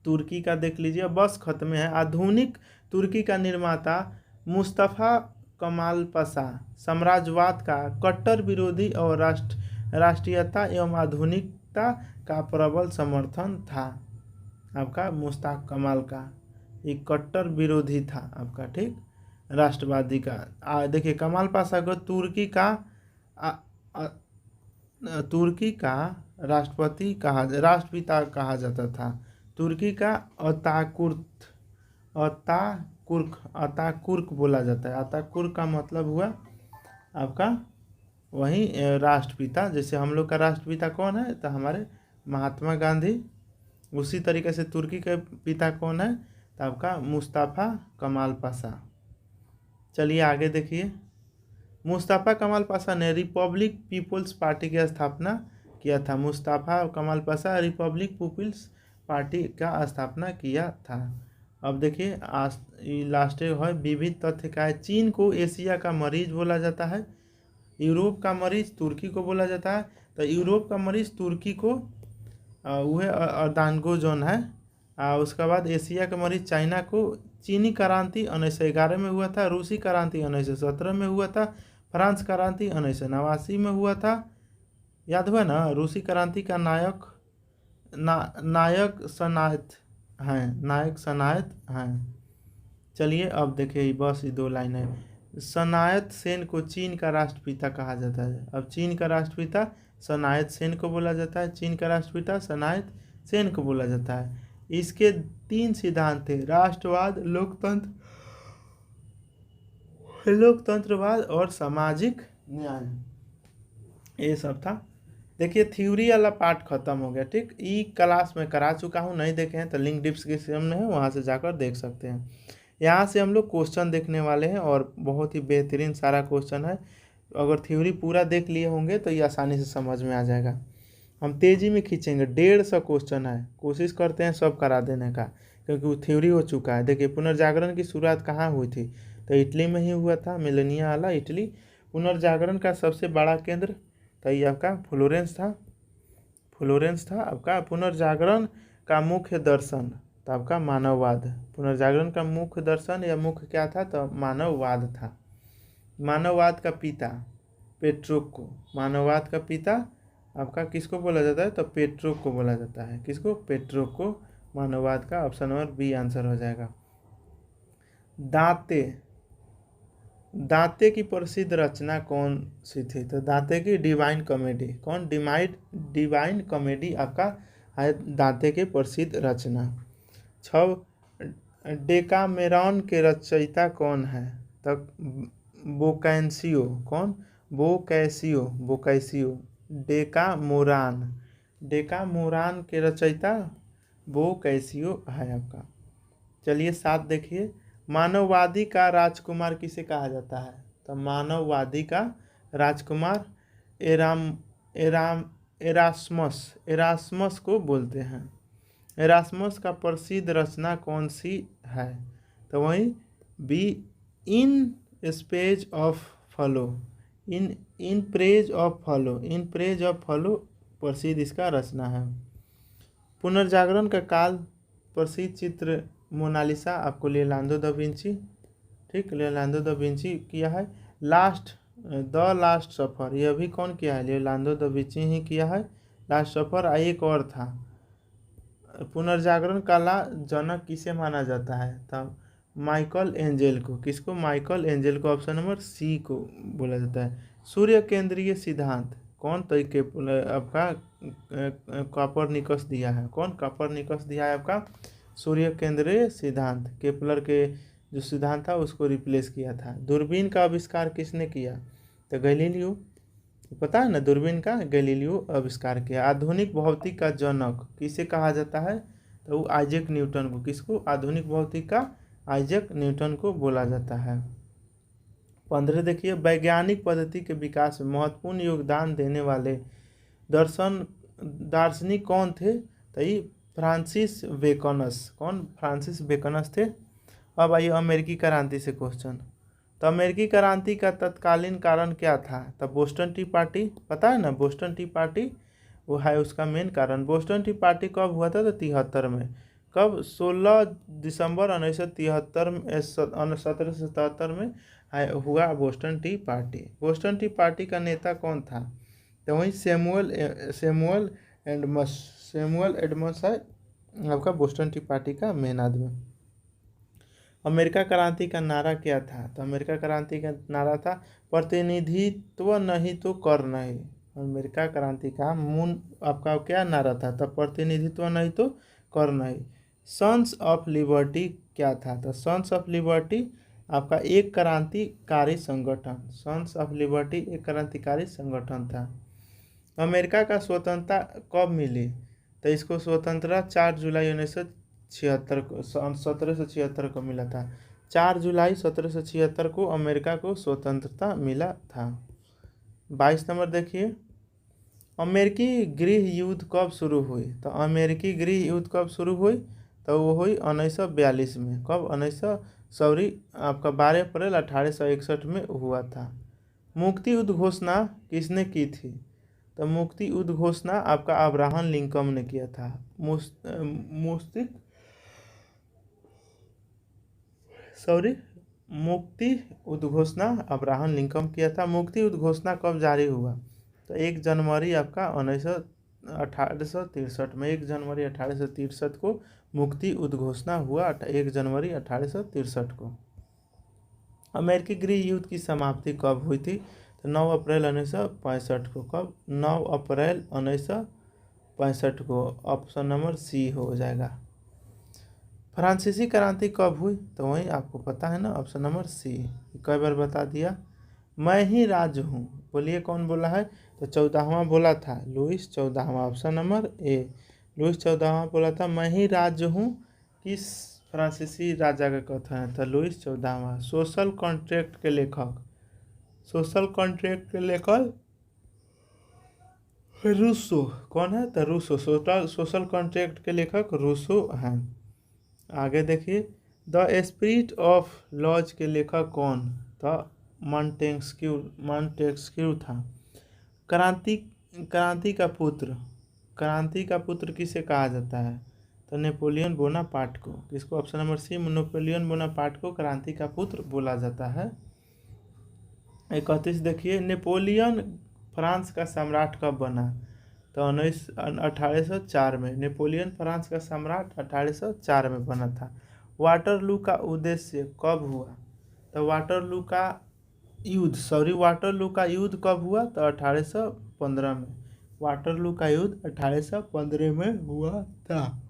तुर्की का देख लीजिए, बस खत्म है। आधुनिक तुर्की का निर्माता मुस्तफ़ा कमाल पाशा साम्राज्यवाद का कट्टर विरोधी और राष्ट्रीयता एवं आधुनिकता का प्रबल समर्थन था। आपका मुस्तफ़ा कमाल का एक कट्टर विरोधी था आपका, ठीक, राष्ट्रवादी का। देखिए, कमाल पाशा को तुर्की का राष्ट्रपिता कहा जाता था। तुर्की का अताकुर्क बोला जाता है। अताकुर्क का मतलब हुआ आपका वही राष्ट्रपिता। जैसे हम लोग का राष्ट्रपिता कौन है? तो हमारे महात्मा गांधी। उसी तरीके से तुर्की के पिता कौन है? तो आपका मुस्तफ़ा कमाल पाशा। चलिए आगे देखिए। मुस्तफ़ा कमाल पाशा ने रिपब्लिक पीपुल्स पार्टी की स्थापना किया था। मुस्तफ़ा कमाल पाशा रिपब्लिक पीपुल्स पार्टी का स्थापना किया था। अब देखिए, लास्ट है विविध तथ्य का है। चीन को एशिया का मरीज बोला जाता है। यूरोप का मरीज तुर्की को बोला जाता है। तो यूरोप का मरीज तुर्की को वह अर्दानगो जोन है। उसके बाद एशिया का मरीज चाइना को। चीनी क्रांति 1911 में हुआ था। रूसी क्रांति 1917 में हुआ था। फ्रांस क्रांति 1989 में हुआ था। याद हुआ ना? रूसी क्रांति का नायक हैं, नायक सनायत हैं। चलिए अब देखिए बस ये 2 लाइन है। सनायत सेन को चीन का राष्ट्रपिता कहा जाता है। अब चीन का राष्ट्रपिता सनायत सेन को बोला जाता है, चीन का राष्ट्रपिता सनायत सेन को बोला जाता है। इसके 3 सिद्धांत थे, राष्ट्रवाद, लोकतंत्रवाद और सामाजिक न्याय, ये सब था। देखिए थ्योरी वाला पार्ट खत्म हो गया, ठीक। ई क्लास में करा चुका हूँ, नहीं देखे हैं तो लिंक डिस्क्रिप्शन में है, वहाँ से जाकर देख सकते हैं। यहाँ से हम लोग क्वेश्चन देखने वाले हैं और बहुत ही बेहतरीन सारा क्वेश्चन है। अगर थ्योरी पूरा देख लिए होंगे तो ये आसानी से समझ में आ जाएगा। हम तेज़ी में खींचेंगे, 150 क्वेश्चन है, कोशिश करते हैं सब करा देने का, क्योंकि वो थ्योरी हो चुका है। देखिए पुनर्जागरण की शुरुआत कहाँ हुई थी, तो इटली में ही हुआ था, मिलेनिया वाला इटली। पुनर्जागरण का सबसे बड़ा केंद्र तो ये आपका फ्लोरेंस था आपका। पुनर्जागरण का मुख्य दर्शन तो आपका मानववाद। पुनर्जागरण का मुख्य दर्शन या मुख्य क्या था, तो मानववाद था। मानववाद का पिता पेट्रोक को, मानववाद का पिता आपका किसको बोला जाता है, तो पेट्रोक को बोला जाता है। किसको, पेट्रोक को। मानववाद का ऑप्शन नंबर बी आंसर हो जाएगा। दांते की प्रसिद्ध रचना कौन सी थी, तो दांते की डिवाइन कॉमेडी। कौन, डिवाइन कॉमेडी आपका है दांते की प्रसिद्ध रचना। 6 डेकामेरॉन के रचयिता कौन है, तो बोकैंसियो। कौन, बोकैसियो। डेकामोरान के रचयिता बोकैसियो है आपका। चलिए 7 देखिए, मानववादी का राजकुमार किसे कहा जाता है, तो मानववादी का राजकुमार एरास्मस को बोलते हैं। एरास्मस का प्रसिद्ध रचना कौन सी है, तो वही be in space of follow. In praise of follow प्रसिद्ध इसका रचना है। पुनर्जागरण का काल प्रसिद्ध चित्र मोनालिसा आपको लियोनार्डो दा विंची, ठीक, लियोनार्डो दा विंची किया है। द लास्ट सफ़र, यह भी कौन किया है, लियोनार्डो दा विंची ही किया है। लास्ट सफ़र एक और था। पुनर्जागरण का जनक किसे माना जाता है, तब माइकल एंजेल को। किसको, माइकल एंजेल को, ऑप्शन नंबर सी को बोला जाता है। सूर्य केंद्रीय सिद्धांत कौन, तो आपका कॉपरनिकस दिया है। कौन, कॉपरनिकस दिया है आपका सूर्य केंद्रीय सिद्धांत। केपलर के जो सिद्धांत था उसको रिप्लेस किया था। दूरबीन का आविष्कार किसने किया, तो गैलीलियो, पता है ना, दूरबीन का गैलीलियो आविष्कार किया। आधुनिक भौतिक का जनक किसे कहा जाता है, तो वो आइजैक न्यूटन को। किसको, आधुनिक भौतिक का आइजैक न्यूटन को बोला जाता है। 15 देखिए, वैज्ञानिक पद्धति के विकास में महत्वपूर्ण योगदान देने वाले दार्शनिक कौन थे, तो ये फ्रांसिस बेकनस। कौन, फ्रांसिस बेकनस थे। अब आइए अमेरिकी क्रांति से क्वेश्चन। तो अमेरिकी क्रांति का तत्कालीन कारण क्या था, तो बोस्टन टी पार्टी, पता है ना, बोस्टन टी पार्टी वो है उसका मेन कारण। बोस्टन टी पार्टी कब हुआ था, तो 73 में। कब, 16 दिसंबर 1777 में हुआ हुआ T party. Boston T party का नेता कौन था, तो वही सैमुअल एडमस है आपका बोस्टन टी पार्टी का मेन आदमी। अमेरिका क्रांति का नारा क्या था, तो अमेरिका क्रांति का नारा था प्रतिनिधित्व नहीं तो कर नहीं। अमेरिका क्रांति का मूल आपका क्या नारा था, तो प्रतिनिधित्व नहीं तो कर नहीं। सन्स ऑफ लिबर्टी क्या था, तो सन्स ऑफ लिबर्टी आपका एक क्रांतिकारी संगठन। सन्स ऑफ लिबर्टी एक क्रांतिकारी संगठन था। अमेरिका का स्वतंत्रता कब मिली, तो इसको स्वतंत्रता 4 जुलाई 1976 को 1776 को मिला था। 4 जुलाई 1776 को अमेरिका को स्वतंत्रता मिला था। 22 नंबर देखिए, अमेरिकी गृह युद्ध कब शुरू हुई, तो अमेरिकी गृह युद्ध कब शुरू हुई, तो वो हुई 1942 में। कब, 19 आपका 12 अप्रैल 1861 में हुआ था। मुक्ति युद्ध घोषणा किसने की थी, तो मुक्ति युद्ध घोषणा आपका अब्राहम लिंकन ने किया था। मुक्ति उद्घोषणा अब्राहम लिंकन किया था। मुक्ति उद्घोषणा कब जारी हुआ, तो 1 जनवरी आपका 1863 में। 1 जनवरी 1863 को मुक्ति उद्घोषणा हुआ 1 जनवरी 1863 को। अमेरिकी गृह युद्ध की समाप्ति कब हुई थी? तो 9 अप्रैल 1965 को। कब? 9 अप्रैल 1965 को। ऑप्शन नंबर सी हो जाएगा। फ्रांसीसी क्रांति कब हुई? तो वही आपको पता है ना, ऑप्शन नंबर सी। कई बार बता दिया। मैं ही राज्य हूँ, बोलिए कौन बोला है? तो 14वां बोला था लुईस 14वां। ऑप्शन नंबर ए, लुईस 14वां बोला था मैं ही राज्य हूँ। किस फ्रांसीसी राजा का कथन है? तो लुईस 14वां। सोशल कॉन्ट्रैक्ट के लेखक, सोशल कॉन्ट्रैक्ट के लेखक रूसो कौन है? तो रूसो। सोशल कॉन्ट्रैक्ट के लेखक रूसो हैं। आगे देखिए, द स्पिरिट ऑफ लॉज के लेखक कौन? तो मॉन्टेस्क्यू था। क्रांति क्रांति का पुत्र, क्रांति का पुत्र किसे कहा जाता है? तो नेपोलियन बोनापार्ट को। किसको? Option number C, Napoleon Bonaparte को क्रांति का पुत्र बोला जाता है। 31 देखिए, नेपोलियन फ्रांस का सम्राट कब बना? तो 1804 में। नेपोलियन फ्रांस का सम्राट 1804 में बना था। वाटरलू का उद्देश्य कब हुआ? तो वाटरलू का युद्ध कब हुआ? तो 1815 में। वाटरलू का युद्ध 1815 में हुआ था।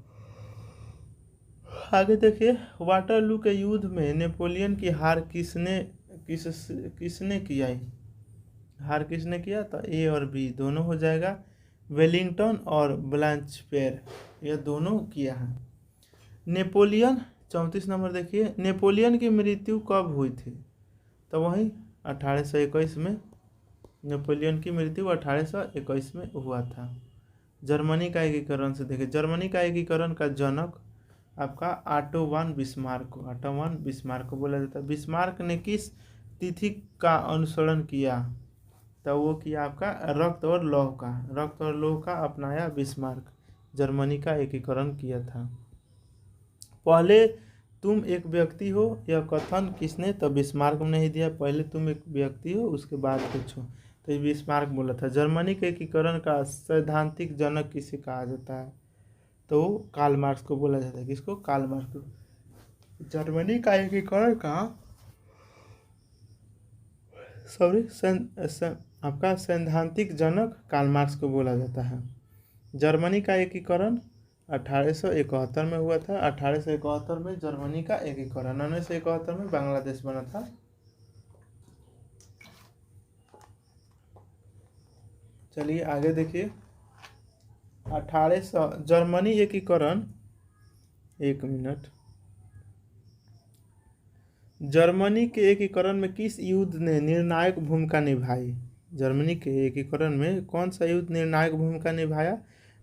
आगे देखिए, वाटरलू के युद्ध में नेपोलियन की हार किसने किया? हार किसने किया? तो ए और बी दोनों हो जाएगा। वेलिंगटन और ब्लांचपेयर, यह दोनों किया है। नेपोलियन 34 नंबर देखिए, नेपोलियन की मृत्यु कब हुई थी? तो वही 1821 में। नेपोलियन की मृत्यु 1821 में हुआ था। जर्मनी का एकीकरण से देखिए, जर्मनी का एकीकरण का जनक आपका ऑटो वन बिस्मार्क को बोला जाता है। बिस्मार्क ने किस तिथि का अनुसरण किया? तो वो किया आपका रक्त और लौह का अपनाया बिस्मार्क। जर्मनी का एकीकरण किया था। पहले तुम एक व्यक्ति हो, यह कथन किसने? तो बिस्मार्क ने ही दिया। पहले तुम एक व्यक्ति हो, उसके बाद कुछ हो, तो ये बिस्मार्क बोला था। जर्मनी के एकीकरण का सैद्धांतिक जनक किसे कहा जाता है? तो कार्ल मार्क्स को बोला जाता है। किसको? कार्ल मार्क्स को। जर्मनी का एकीकरण का आपका सैद्धांतिक जनक कार्ल मार्क्स को बोला जाता है। जर्मनी का एकीकरण 1871 में हुआ था। 1871 में जर्मनी का एकीकरण। 1971 में बांग्लादेश बना था। चलिए आगे देखिए, 1800 जर्मनी एकीकरण, एक मिनट। जर्मनी के एकीकरण में किस युद्ध ने निर्णायक भूमिका निभाई? जर्मनी के एकीकरण में कौन सा युद्ध निर्णायक भूमिका निभाया?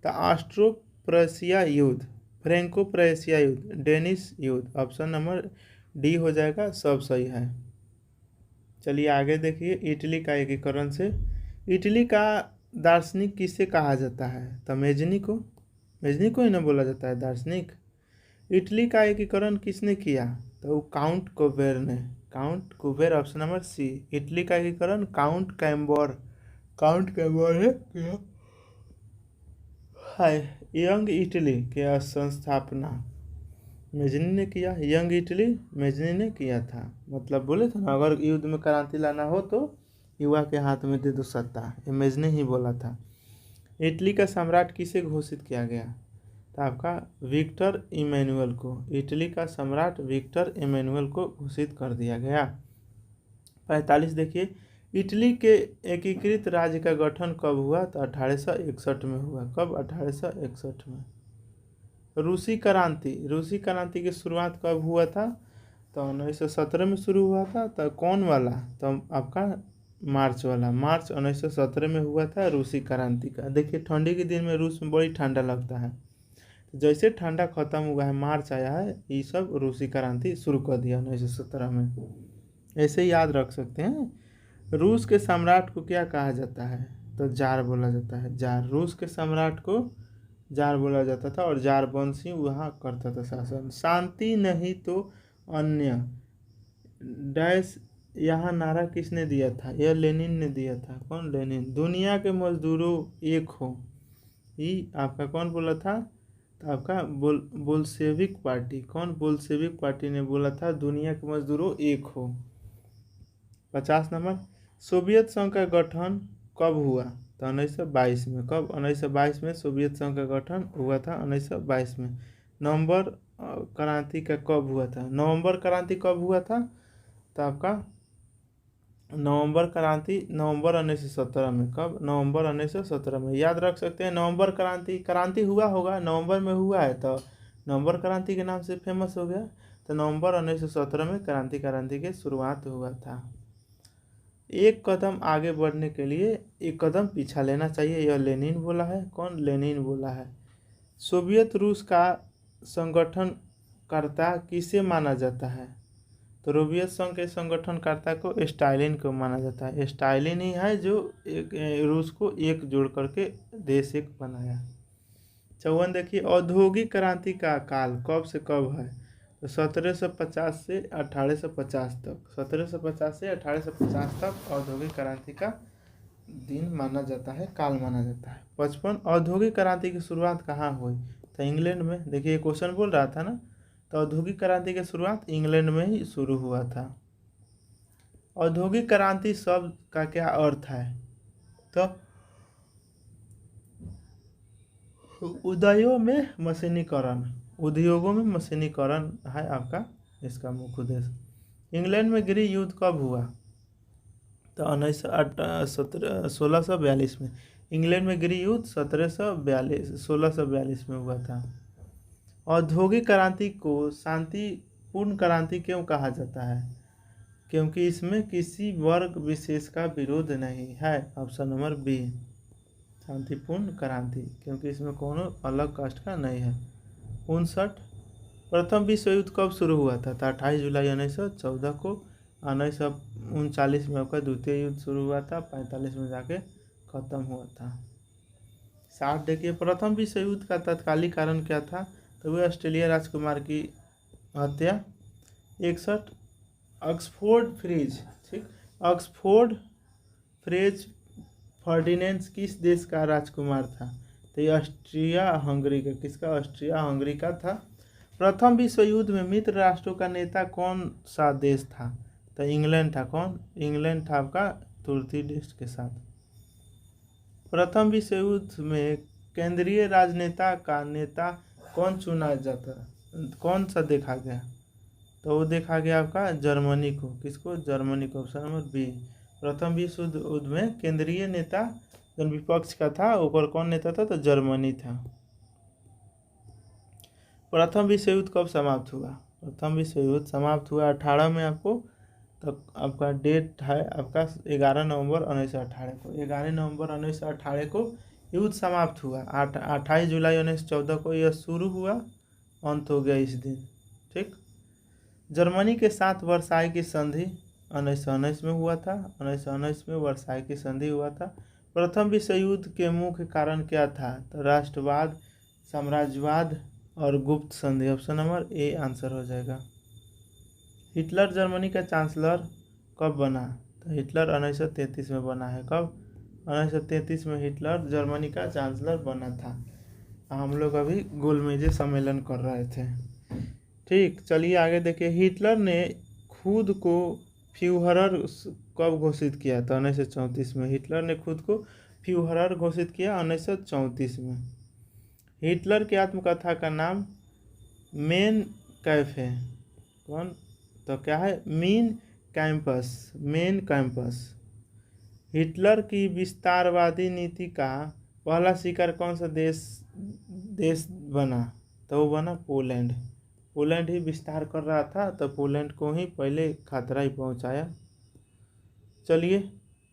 तो ऑस्ट्रो प्रेशिया युद्ध, फ्रैंको प्रेशिया युद्ध, डेनिश युद्ध। ऑप्शन नंबर डी हो जाएगा, सब सही है। चलिए आगे देखिए, इटली का एकीकरण से, इटली का दार्शनिक किसे कहा जाता है? तो मेजनी को ही ना बोला जाता है दार्शनिक। इटली का एकीकरण किसने किया? तो काउंट कुबेर ने। Count Cavour, option number C. Italy का एकीकरण काउंट कैम्बोर ने किया। यंग इटली के संस्थापना मेजनी ने किया। यंग इटली मेजनी ने किया था। मतलब बोले थे ना, अगर युद्ध में क्रांति लाना हो तो युवा के हाथ में दे दो सत्ता, ये मेजनी ही बोला था। इटली का सम्राट किसे घोषित किया गया? तो आपका विक्टर इमैनुअल को। इटली का सम्राट विक्टर इमैनुअल को घोषित कर दिया गया। 45 देखिए, इटली के एकीकृत राज्य का गठन कब हुआ? तो 1861 में हुआ। कब? 1861 में। रूसी क्रांति की शुरुआत कब हुआ था? तो 1917 में शुरू हुआ था। तो कौन वाला? तो आपका मार्च 1917 में हुआ था रूसी क्रांति का। देखिए, ठंडी के दिन में रूस में बड़ी ठंडा लगता है, तो जैसे ठंडा खत्म हुआ है, मार्च आया है, ये सब रूसी क्रांति शुरू कर दिया 1917 में। ऐसे याद रख सकते हैं। रूस के सम्राट को क्या कहा जाता है? तो जार बोला जाता है। जार, रूस के सम्राट को जार बोला जाता था, और जार वंश ही वहाँ करता था शासन। शांति नहीं तो अन्य डैश, यहाँ नारा किसने दिया था? यह लेनिन ने दिया था। कौन? लेनिन। दुनिया के मजदूरों एक हो, ये आपका कौन बोला था? तो आपका बोल्शेविक पार्टी, कौन बोल्शेविक पार्टी ने बोला था दुनिया के मजदूरों एक हो। 50 नंबर, सोवियत संघ का गठन कब हुआ? तो 1922 में। कब? 1922 में सोवियत संघ का गठन हुआ था, 1922 में। नवंबर क्रांति का कब हुआ था? नवंबर क्रांति कब हुआ था? तो आपका नवंबर क्रांति नवंबर 1917 में। कब? नवंबर 1917 में। याद रख सकते हैं नवंबर क्रांति हुआ होगा, नवंबर में हुआ है तो नवंबर क्रांति के नाम से फेमस हो गया। तो नवंबर 1917 में क्रांति की शुरुआत हुआ था। एक कदम आगे बढ़ने के लिए एक कदम पीछा लेना चाहिए, यह लेनिन बोला है। कौन? लेनिन बोला है। सोवियत रूस का संगठनकर्ता किसे माना जाता है? तो सोवियत संघ के संगठनकर्ता को स्टालिन को माना जाता है। स्टालिन ही है जो रूस को एक जोड़ करके देश एक बनाया। 54 देखिए, औद्योगिक क्रांति का काल कब से कब है? तो 1750 से 1850 तक। 1750 से 1850 तक औद्योगिक क्रांति का दिन माना जाता है, काल माना जाता है। 55, औद्योगिक क्रांति की शुरुआत कहाँ हुई? तो इंग्लैंड में। देखिए क्वेश्चन बोल रहा था ना, तो औद्योगिक क्रांति की शुरुआत इंग्लैंड में ही शुरू हुआ था। औद्योगिक क्रांति शब्द का क्या अर्थ है? तो उद्योगों में मशीनीकरण, उद्योगों में मशीनीकरण है आपका इसका मुख्य उद्देश्य। इंग्लैंड में गृह युद्ध कब हुआ? तो 1642 में। इंग्लैंड में गृह युद्ध 1642 में हुआ था। औद्योगिक क्रांति को शांतिपूर्ण क्रांति क्यों कहा जाता है? क्योंकि इसमें किसी वर्ग विशेष का विरोध नहीं है। ऑप्शन नंबर बी, शांतिपूर्ण क्रांति, क्योंकि इसमें कोनो अलग कास्ट का नहीं है। 59, प्रथम विश्व युद्ध कब शुरू हुआ था? तो 28 जुलाई 1914 को। 1939 में आपका द्वितीय युद्ध शुरू हुआ था, 45 में जाके खत्म हुआ था। 60 देखिए, प्रथम विश्व युद्ध का तत्कालिक कारण क्या था? तो वह ऑस्ट्रेलिया राजकुमार की हत्या। 61, ऑक्सफोर्ड फ्रीज, ठीक, ऑक्सफोर्ड फ्रेज फर्डिनेंड किस देश का राजकुमार था? तो ये ऑस्ट्रिया हंगरी का। किसका? ऑस्ट्रिया हंगरी का था। प्रथम विश्व युद्ध में मित्र राष्ट्रों का नेता कौन सा देश था? तो इंग्लैंड था। कौन? इंग्लैंड था आपका तुर्की देश के साथ। प्रथम विश्व युद्ध में केंद्रीय राजनेता का नेता कौन चुना जाता, कौन सा देखा गया? तो वो देखा गया आपका जर्मनी को। किसको? जर्मनी को। Option number B. प्रथम विश्व युद्ध में केंद्रीय नेता जो विपक्ष का था ऊपर कौन नेता था? तो जर्मनी था। प्रथम विश्व युद्ध कब समाप्त हुआ? प्रथम विश्व युद्ध समाप्त हुआ 18 में आपको। तो आपका डेट है आपका 11 नवंबर 1918 को। 11 नवंबर 1918 को युद्ध समाप्त हुआ। 28 जुलाई 1914 को यह शुरू हुआ, अंत हो गया इस दिन, ठीक। जर्मनी के साथ वर्साई की संधि 1919 में हुआ था। 1919 में वर्साई की संधि हुआ था। प्रथम विश्व युद्ध के मुख्य कारण क्या था? तो राष्ट्रवाद, साम्राज्यवाद और गुप्त संधि। ऑप्शन नंबर ए आंसर हो जाएगा। हिटलर जर्मनी का चांसलर कब बना? तो हिटलर 1933 में बना है। कब? 1933 में हिटलर जर्मनी का चांसलर बना था। हम लोग अभी गोलमेज सम्मेलन कर रहे थे, ठीक। चलिए आगे देखिए, हिटलर ने खुद को फ्यूहरर कब घोषित किया? तो 1934 में। हिटलर ने खुद को फ्यूहरर घोषित किया 1934 में। हिटलर की आत्मकथा का नाम मेन कैफ है। कौन? तो क्या है? Mean campus, main campus. Hitler की विस्तारवादी नीति का पहला शिकार कौन सा देश बना? तो वो बना पोलैंड। पोलैंड ही विस्तार कर रहा था, तो पोलैंड को ही पहले खतरा ही पहुंचाया। चलिए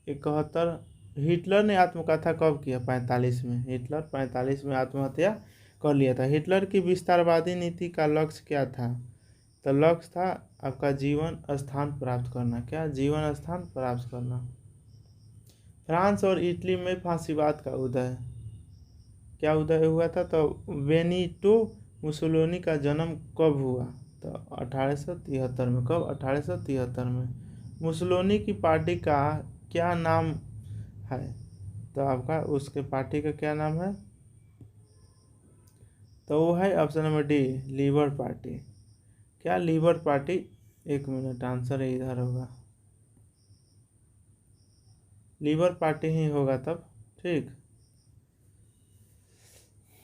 71, हिटलर ने आत्मकथा कब किया? 45 में। हिटलर 45 में आत्महत्या कर लिया था। हिटलर की विस्तारवादी नीति का लक्ष्य क्या था? तो लक्ष्य था आपका जीवन स्थान प्राप्त करना। क्या? जीवन स्थान प्राप्त करना। फ्रांस और इटली में फांसीवाद का उदय, क्या उदय हुआ था? तो बेनिटो मुसोलिनी का जन्म कब हुआ? तो 1873 में। कब? 1873 में। मुसोलिनी की पार्टी का क्या नाम है? तो आपका उसके पार्टी का क्या नाम है? तो वो है ऑप्शन नंबर डी, लीबर पार्टी। क्या लीबर पार्टी? 1 मिनट, आंसर इधर होगा, लीबर पार्टी ही होगा तब। ठीक।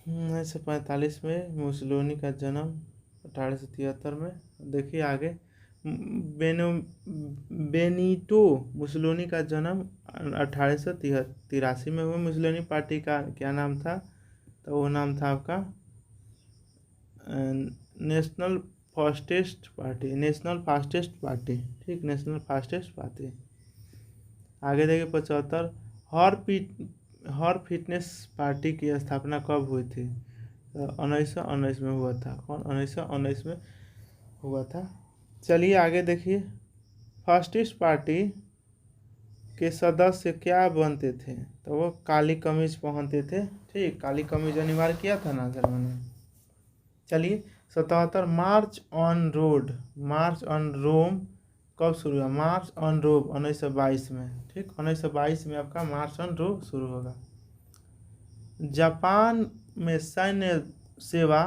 1945 में मुसोलिनी का जन्म, 1873 में। देखिए आगे, बेनो बेनिटो मुसोलिनी का जन्म 1883 में हुआ। मुसोलिनी पार्टी का क्या नाम था? तो वो नाम था आपका नेशनल फास्टिस्ट पार्टी, नेशनल फास्टिस्ट पार्टी। ठीक, नेशनल फास्टिस्ट पार्टी। आगे देखिए 75, हर फिटनेस पार्टी की स्थापना कब हुई थी? तो 1919 में हुआ था। कौन? 1919 में हुआ था। चलिए आगे देखिए, फास्टिस्ट पार्टी के सदस्य क्या बनते थे? तो वो काली कमीज पहनते थे। ठीक, काली कमीज अनिवार्य किया था ना जर्मनी। चलिए 77, मार्च ऑन रोम कब शुरू हुआ? मार्च ऑन रोम 1922 में। ठीक, 1922 में आपका मार्च ऑन रोम शुरू होगा। जापान में सैन्य सेवा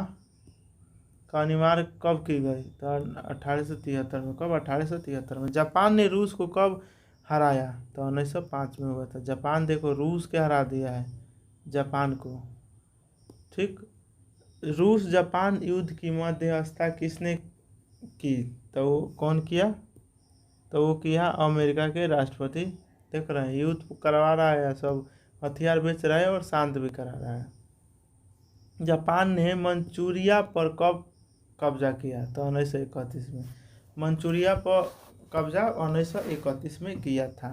का अनिवार्य कब की गई? तो 1873 में। कब? 1873 में। जापान ने रूस को कब हराया? तो 1905 में हुआ था। जापान देखो रूस के हरा दिया है, जापान को। ठीक, रूस जापान युद्ध की मध्यस्थता किसने की? तो वो कौन किया? तो वो किया अमेरिका के राष्ट्रपति। देख रहे हैं, युद्ध करवा रहा है, सब हथियार बेच रहा है और शांत भी करा रहा है। जापान ने मंचूरिया पर कब कब्जा किया? तो 1931 में। मंचूरिया पर कब्जा 1931 में किया था।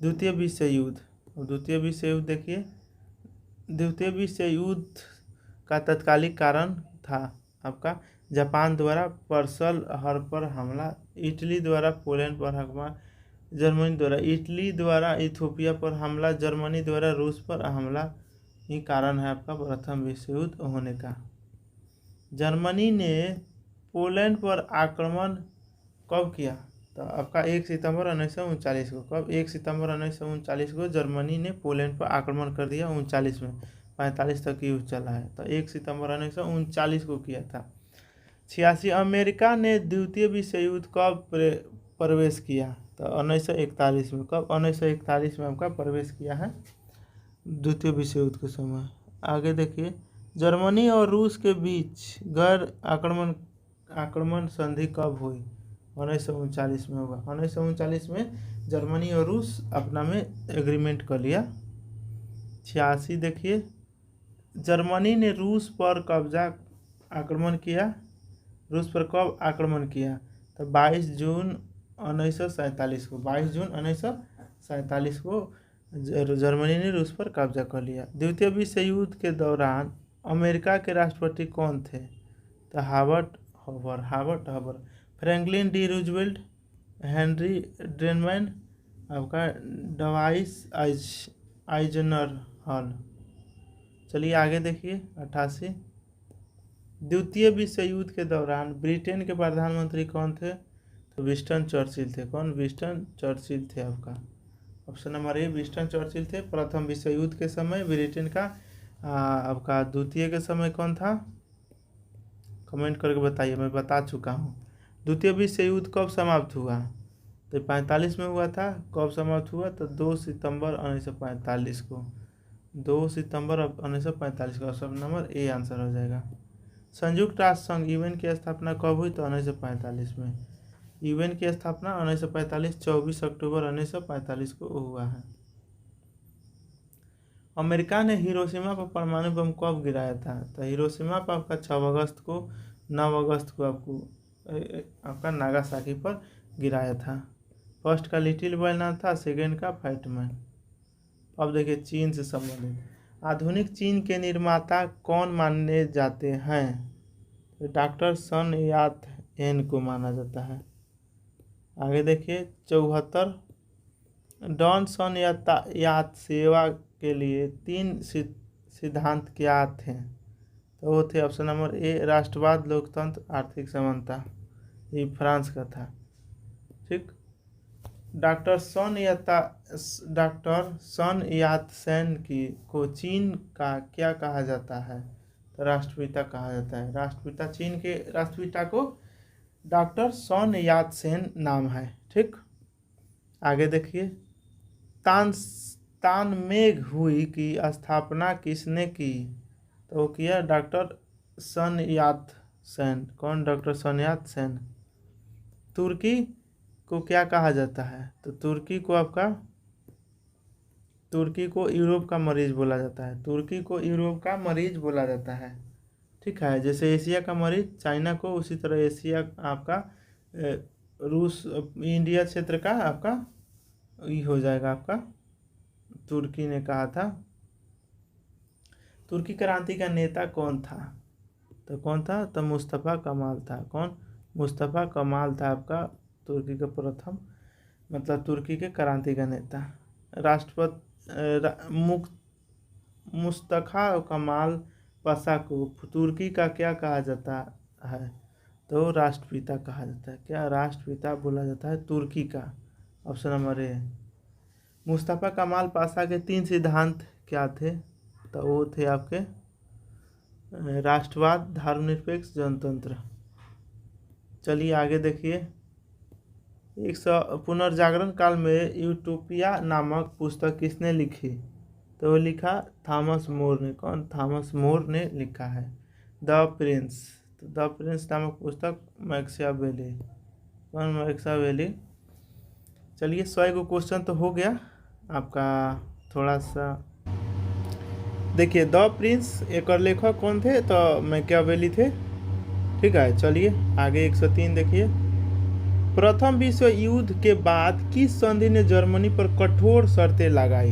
द्वितीय विश्व युद्ध। द्वितीय विश्व युद्ध देखिए, द्वितीय विश्व युद्ध का तत्कालिक कारण था आपका जापान द्वारा पर्ल हार्बर हमला, इटली द्वारा पोलैंड पर हमला, जर्मनी द्वारा इटली द्वारा इथियोपिया पर हमला, जर्मनी द्वारा रूस पर हमला। ही कारण है आपका प्रथम विश्व युद्ध होने का। जर्मनी ने पोलैंड पर आक्रमण कब किया? तो आपका 1 सितंबर 1939 को। कब? 1 सितंबर 1939 को जर्मनी ने पोलैंड पर आक्रमण कर दिया। 39 में, 45 तक युद्ध चला है, तो 1 सितंबर 1939 को किया था। 86, अमेरिका ने द्वितीय विश्व युद्ध कब प्रवेश किया? तो 1941 में। कब? 1941 में आपका प्रवेश किया है द्वितीय विश्व युद्ध के समय। आगे देखिए, जर्मनी और रूस के बीच गैर आक्रमण संधि कब हुई? 1939 में होगा। 1939 में जर्मनी और रूस अपना में एग्रीमेंट कर लिया। 86 देखिए, जर्मनी ने रूस पर आक्रमण किया। रूस पर कब आक्रमण किया? तो 22 जून 1947 को। 22 जून 1947 को जर्मनी ने रूस पर कब्जा कर लिया। द्वितीय विश्व युद्ध के दौरान अमेरिका के राष्ट्रपति कौन थे? तो Herbert Hoover, Franklin D Roosevelt, Henry Truman, आपका डवाइट आइजनर हॉल। चलिए आगे देखिए 88, द्वितीय विश्व युद्ध के दौरान ब्रिटेन के प्रधानमंत्री कौन थे? तो विंस्टन चर्चिल थे। कौन? विंस्टन चर्चिल थे आपका। ऑप्शन नंबर ए, विंस्टन चर्चिल थे। प्रथम विश्व युद्ध के समय ब्रिटेन का आपका द्वितीय के समय कौन था? कमेंट करके बताइए, मैं बता चुका हूँ। द्वितीय विश्व युद्ध कब समाप्त हुआ? तो 45 में हुआ था। कब समाप्त हुआ? तो 2 सितंबर 1945 को। 2 सितंबर 1945 का ऑप्शन नंबर ए आंसर हो जाएगा। संयुक्त राष्ट्र संघ यूएन की स्थापना कब हुई? तो 1945 में। यूएन की स्थापना 1945 24 अक्टूबर 1945 को हुआ है। अमेरिका ने हिरोशिमा पर परमाणु बम कब गिराया था? तो हिरोशिमा पर आपका 6 अगस्त को, 9 अगस्त को आपका नागासाकी पर गिराया था। फर्स्ट का लिटिल बॉय नाम था, सेकेंड का फैटमैन। अब देखिए चीन से संबंधित, आधुनिक चीन के निर्माता कौन माने जाते हैं? तो डॉक्टर सन यात एन को माना जाता है। आगे देखिए 74, डॉन सन यात सेवा के लिए 3 सिद्धांत क्या थे? तो वो थे ऑप्शन नंबर ए, राष्ट्रवाद, लोकतंत्र, आर्थिक समानता। ये फ्रांस का था। ठीक, डॉक्टर सन यात सेन को चीन का क्या कहा जाता है? तो राष्ट्रपिता कहा जाता है। राष्ट्रपिता, चीन के राष्ट्रपिता को डॉक्टर सन यात सेन नाम है। ठीक, आगे देखिए। तानमेंग हुई की स्थापना किसने की? तो वो किया डॉक्टर सन यात सेन। कौन? डॉक्टर सन यात सेन। तुर्की को क्या कहा जाता है? तो तुर्की को यूरोप का मरीज बोला जाता है। तुर्की को यूरोप का मरीज बोला जाता है। ठीक है, जैसे एशिया का मरीज चाइना को, उसी तरह एशिया आपका रूस, इंडिया क्षेत्र का आपका ये हो जाएगा आपका। तुर्की ने कहा था। तुर्की क्रांति का नेता कौन था? तो कौन था? तो मुस्तफ़ा कमाल था। कौन? मुस्तफ़ा कमाल था आपका तुर्की का प्रथम, मतलब तुर्की के क्रांति का नेता। राष्ट्रपति मुस्तफ़ा कमाल पाशा को तुर्की का क्या कहा जाता है? तो राष्ट्रपिता कहा जाता है। क्या? राष्ट्रपिता बोला जाता है तुर्की का। ऑप्शन नंबर ए। मुस्तफ़ा कमाल पाशा के 3 सिद्धांत क्या थे? तो वो थे आपके राष्ट्रवाद, धर्मनिरपेक्ष, जनतंत्र। चलिए आगे देखिए। पुनर्जागरण काल में यूटोपिया नामक पुस्तक किसने लिखी? तो वो लिखा थॉमस मोर ने। कौन? थॉमस मोर ने लिखा है। द प्रिंस, तो द प्रिंस नामक पुस्तक मैकियावेली। कौन? मैकियावेली। चलिए 100 क्वेश्चन तो हो गया आपका। थोड़ा सा देखिए, द प्रिंस एक और लेखक कौन थे? तो मैकियावेली थे। ठीक है, चलिए आगे 103 देखिए। प्रथम विश्व युद्ध के बाद किस संधि ने जर्मनी पर कठोर शर्तें लगाई?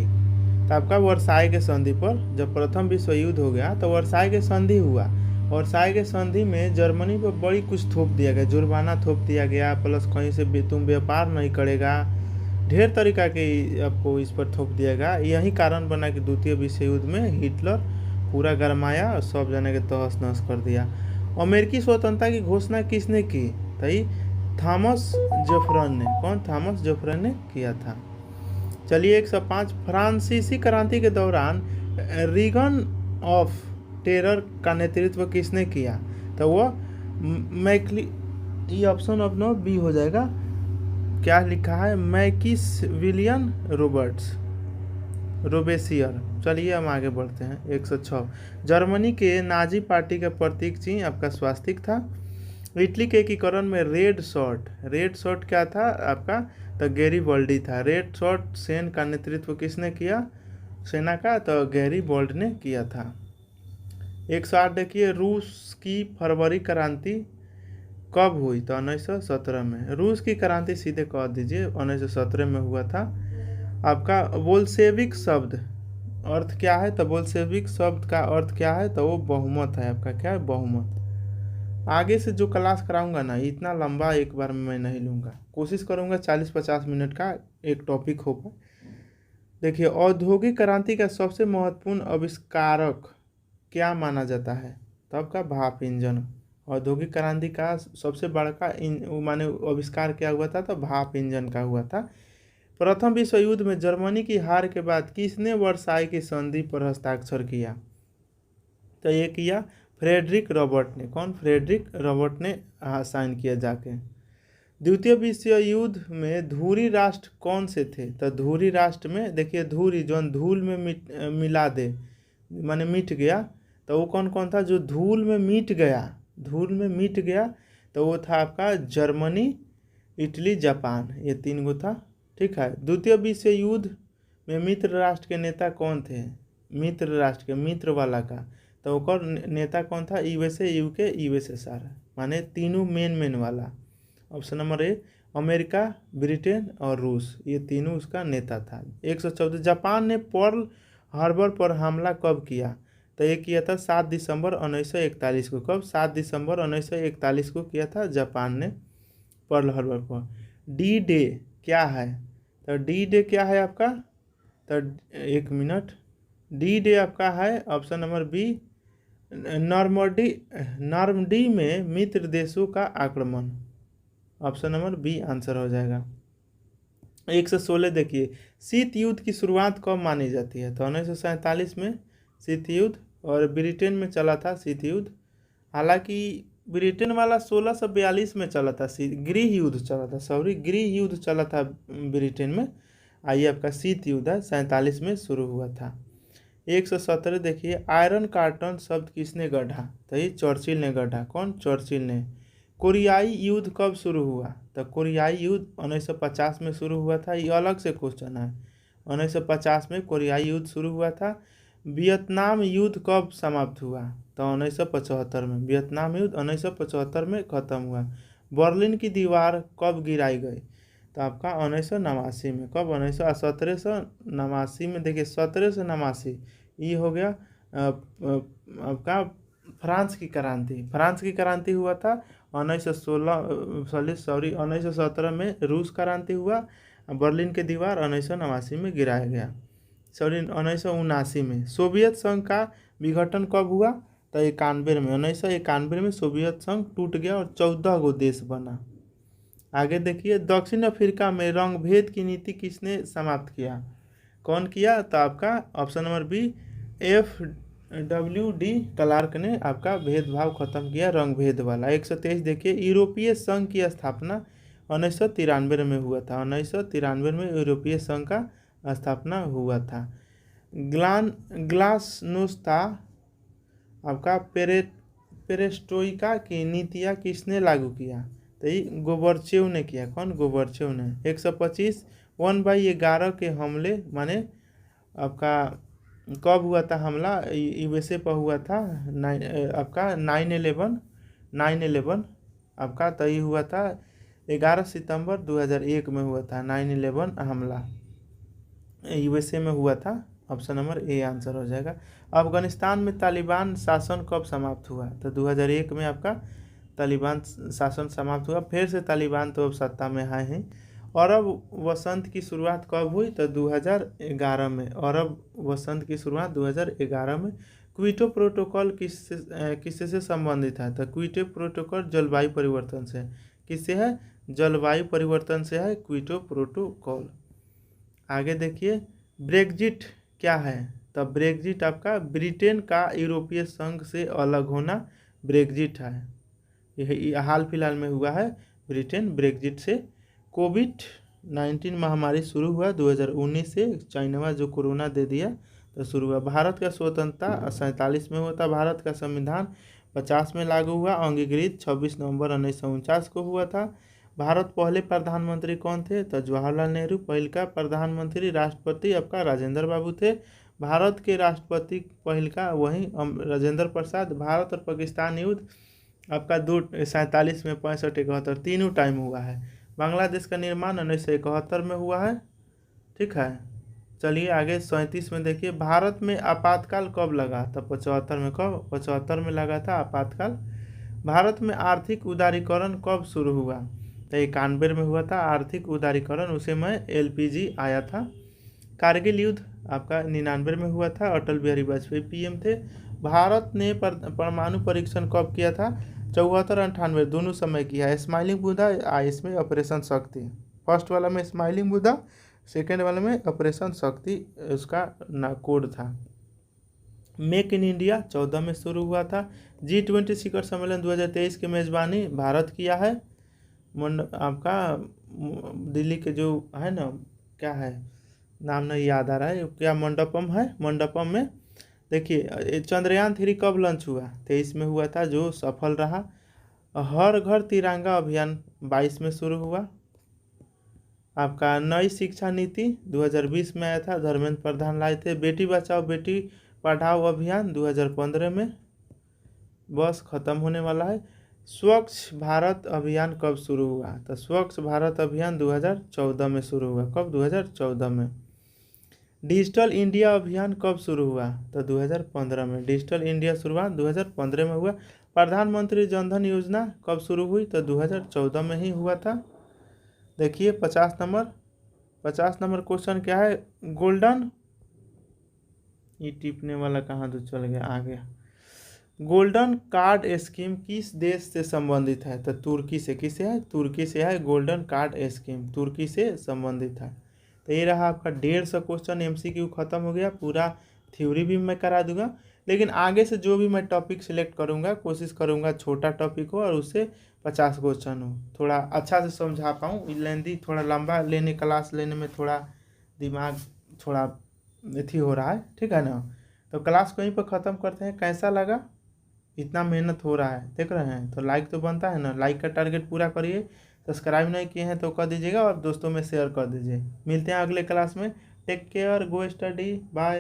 तो आपका वर्साई के संधि पर। जब प्रथम विश्व युद्ध हो गया तो वर्साई के संधि हुआ। वर्साई के संधि में जर्मनी पर बड़ी कुछ थोप दिया गया, जुर्माना थोप दिया गया, प्लस कहीं से तुम व्यापार नहीं करेगा, ढेर तरीका के आपको इस पर थोप दिया गया। यही कारण बना कि द्वितीय विश्व युद्ध में हिटलर पूरा गरमाया और सब जने के तहस नहस कर दिया। अमेरिकी स्वतंत्रता की घोषणा किसने की? तो थॉमस जेफरसन ने। कौन? थॉमस जेफरसन ने किया था। चलिए 105। फ्रांसीसी क्रांति के दौरान रीगन ऑफ टेरर का नेतृत्व किसने किया? तो वो ये ऑप्शन अपना बी हो जाएगा। क्या लिखा है? मैकिसविलियन रोबेसियर। चलिए हम आगे बढ़ते हैं। 106। जर्मनी के नाजी पार्टी का प्रतीक चिन्ह आपका स्वास्तिक था। इटली के एकीकरण में रेड शर्ट क्या था आपका? तो गैरीबल्डी था। रेड शर्ट सेना का नेतृत्व किसने किया? सेना का तो गैरीबल्ड ने किया था। 108 देखिए। रूस की फरवरी क्रांति कब हुई? तो 1917 में। रूस की क्रांति सीधे कह दीजिए 1917 में हुआ था। आपका बोल्शेविक शब्द अर्थ क्या है? तो बोल्शेविक शब्द का अर्थ क्या है? तो वो बहुमत है आपका। क्या है? बहुमत। आगे से जो क्लास कराऊंगा ना, इतना लंबा एक बार में मैं नहीं लूँगा, कोशिश करूँगा 40-50 मिनट का एक टॉपिक होगा। देखिए, औद्योगिक क्रांति का सबसे महत्वपूर्ण आविष्कारक क्या माना जाता है? तो आपका भाप इंजन। औद्योगिक क्रांति का सबसे बड़का माने आविष्कार क्या हुआ था? तो भाप इंजन का हुआ था। प्रथम विश्व युद्ध में जर्मनी की हार के बाद किसने वर्साई की संधि पर हस्ताक्षर किया? तो ये किया फ्रेडरिक रॉबर्ट ने। कौन? फ्रेडरिक रॉबर्ट ने साइन किया जाके। द्वितीय विश्व युद्ध में धुरी राष्ट्र कौन से थे? तो धुरी राष्ट्र में देखिए, धुरी जो धूल में मिला दे माने मिट गया, तो वो कौन कौन था? जो धूल में मिट गया तो वो था आपका जर्मनी, इटली, जापान, ये 3 गो था। ठीक है। द्वितीय विश्व युद्ध में मित्र राष्ट्र के नेता कौन थे? मित्र राष्ट्र के, मित्र वाला का तो ओकर नेता कौन था? यूएसए, यूके, यूएसएसआर, माने तीनों मेन वाला। ऑप्शन नंबर ए। अमेरिका, ब्रिटेन और रूस, ये तीनों उसका नेता था। 114। जापान ने पर्ल हार्बर पर हमला कब किया? तो ये किया था 7 दिसंबर 1941 को। कब? 7 दिसंबर 1941 को किया था जापान ने पर्ल हार्बर पर। डी डे क्या है? तो डी डे क्या है आपका? तो 1 मिनट। डी डे आपका है ऑप्शन नंबर बी, नॉर्मडी में मित्र देशों का आक्रमण। ऑप्शन नंबर बी आंसर हो जाएगा। 116 देखिए। शीत युद्ध की शुरुआत कब मानी जाती है? तो 1947 में शीत युद्ध और ब्रिटेन में चला था शीत युद्ध। हालांकि ब्रिटेन वाला 1642 में चला था, गृह युद्ध चला था, सॉरी गृह युद्ध चला था ब्रिटेन में। आइए आपका शीत युद्ध है 47 में शुरू हुआ था। 117 देखिए, आयरन कार्टन शब्द किसने गढ़ा? तो ये चर्चिल ने गढ़ा। कौन? चर्चिल ने। कोरियाई युद्ध कब शुरू हुआ? तो कोरियाई युद्ध 1950 में शुरू हुआ था। ये अलग से क्वेश्चन है। 1950 में कोरियाई युद्ध शुरू हुआ था। वियतनाम युद्ध कब समाप्त हुआ? तो 1975 में। वियतनाम युद्ध 1975 में खत्म हुआ। बर्लिन की दीवार कब गिराई गई? तो आपका 1989 में। कब? 1789 में। देखिए 1789 ये हो गया आपका फ्रांस की क्रांति। फ्रांस की क्रांति हुआ था 1917 में। रूस क्रांति हुआ। बर्लिन की दीवार 1989 में गिराया गया, सॉरी 1979 में। सोवियत संघ का विघटन कब हुआ? तो 91 में। 1991 में सोवियत संघ टूट गया और 14 गो देश बना। आगे देखिए, दक्षिण अफ्रीका में रंगभेद की नीति किसने समाप्त किया? कौन किया? तो आपका option number B, FWD Clark ने आपका भेदभाव खत्म किया, रंगभेद वाला। 123 देखिए, यूरोपीय संघ की स्थापना 1993 में हुआ था। 1993 में यूरोपीय संघ का स्थापना हुआ था। ग्लासनोस्ता आपका पेरेस्ट्रोइका की नीतियाँ किसने लागू किया? तो ये गोबर्चेव ने किया। कौन? गोबर्चेव ने। 125 1/11 के हमले माने आपका कब हुआ था हमला? USA पर हुआ था। आपका 9/11 आपका तय हुआ था। 11 सितंबर 2001 में हुआ था 9/11 हमला, USA में हुआ था। ऑप्शन नंबर ए आंसर हो जाएगा। अफगानिस्तान में तालिबान शासन कब समाप्त हुआ? तो 2001 में आपका तालिबान शासन समाप्त हुआ। फिर से तालिबान तो अब सत्ता में आए हैं। अरब वसंत की शुरुआत कब हुई? तो 2011 में। अरब वसंत की शुरुआत 2011 में। क्योटो प्रोटोकॉल किससे से संबंधित है? तो क्योटो प्रोटोकॉल जलवायु परिवर्तन से। किससे है? जलवायु परिवर्तन से है क्योटो प्रोटोकॉल। आगे देखिए, ब्रेग्जिट क्या है? तो ब्रेग्जिट आपका ब्रिटेन का यूरोपीय संघ से अलग होना ब्रेग्जिट है। यह हाल फिलहाल में हुआ है ब्रिटेन ब्रेग्जिट से। कोविड-19 महामारी शुरू हुआ 2019 से। चाइना जो कोरोना दे दिया तो शुरू हुआ। भारत का स्वतंत्रता 47 में हुआ था। भारत का संविधान 50 में लागू हुआ। अंगीकृत 26 नवंबर 1949 को हुआ था। भारत पहले प्रधानमंत्री कौन थे? तो जवाहरलाल नेहरू पहल का प्रधानमंत्री। राष्ट्रपति आपका राजेंद्र बाबू थे। भारत के राष्ट्रपति पहल का वही राजेंद्र प्रसाद। भारत और पाकिस्तान युद्ध आपका 47 में, 65, 71 तीनों टाइम हुआ है। बांग्लादेश का निर्माण 1971 में हुआ है। ठीक है, चलिए आगे 37 में देखिए, भारत में आपातकाल कब लगा? तो 75 में। कब? 75 में लगा था आपातकाल। भारत में आर्थिक उदारीकरण कब शुरू हुआ? तो 91 में हुआ था आर्थिक उदारीकरण। उसे में LPG आया था। कारगिल युद्ध आपका 99 में हुआ था। अटल बिहारी वाजपेयी PM थे। भारत ने परमाणु परीक्षण कब किया था? 74-98 दोनों समय किया। स्माइलिंग बुद्धा इसमें ऑपरेशन शक्ति। फर्स्ट वाला में स्माइलिंग बुद्धा, सेकेंड वाले में ऑपरेशन शक्ति उसका कोड था। मेक इन इंडिया 14 में शुरू हुआ था। G20 शिखर सम्मेलन 2023 की मेजबानी भारत किया है। आपका दिल्ली के जो है ना, क्या है नाम नहीं याद आ रहा है, क्या मंडपम है, मंडपम में। देखिए चंद्रयान 3 कब लॉन्च हुआ? 23 में हुआ था, जो सफल रहा। हर घर तिरंगा अभियान 22 में शुरू हुआ। आपका नई शिक्षा नीति 2020 में आया था, धर्मेंद्र प्रधान लाए थे। बेटी बचाओ बेटी पढ़ाओ अभियान 2015 में बस खत्म होने वाला है। स्वच्छ भारत अभियान कब शुरू हुआ? तो स्वच्छ भारत अभियान 2014 में शुरू हुआ। कब? 2014 में। डिजिटल इंडिया अभियान कब शुरू हुआ? तो 2015 में। डिजिटल इंडिया शुरुआत 2015 में हुआ। प्रधानमंत्री जनधन योजना कब शुरू हुई? तो 2014 में ही हुआ था। देखिए 50 नंबर क्वेश्चन क्या है? गोल्डन, ये टिपने वाला कहाँ तो चल गया, आ गया। गोल्डन कार्ड स्कीम किस देश से संबंधित है? तो तुर्की से। किसे है? तुर्की से है गोल्डन कार्ड स्कीम, तुर्की से संबंधित है। तो ये रहा आपका 150 क्वेश्चन MCQ खत्म हो गया। पूरा थ्योरी भी मैं करा दूंगा। लेकिन आगे से जो भी मैं टॉपिक सिलेक्ट करूँगा कोशिश करूँगा छोटा टॉपिक हो और उससे 50 क्वेश्चन हो, थोड़ा अच्छा से समझा पाऊँ। लेंदी थोड़ा लंबा लेने क्लास लेने में थोड़ा दिमाग थोड़ा अथी हो रहा है, ठीक है ना। तो क्लास को यहीं पर ख़त्म करते हैं। कैसा लगा, इतना मेहनत हो रहा है देख रहे हैं, तो लाइक तो बनता है ना, लाइक का टारगेट पूरा करिए। सब्सक्राइब नहीं किए हैं तो कर दीजिएगा और दोस्तों में शेयर कर दीजिए। मिलते हैं अगले क्लास में। टेक केयर, गो स्टडी, बाय।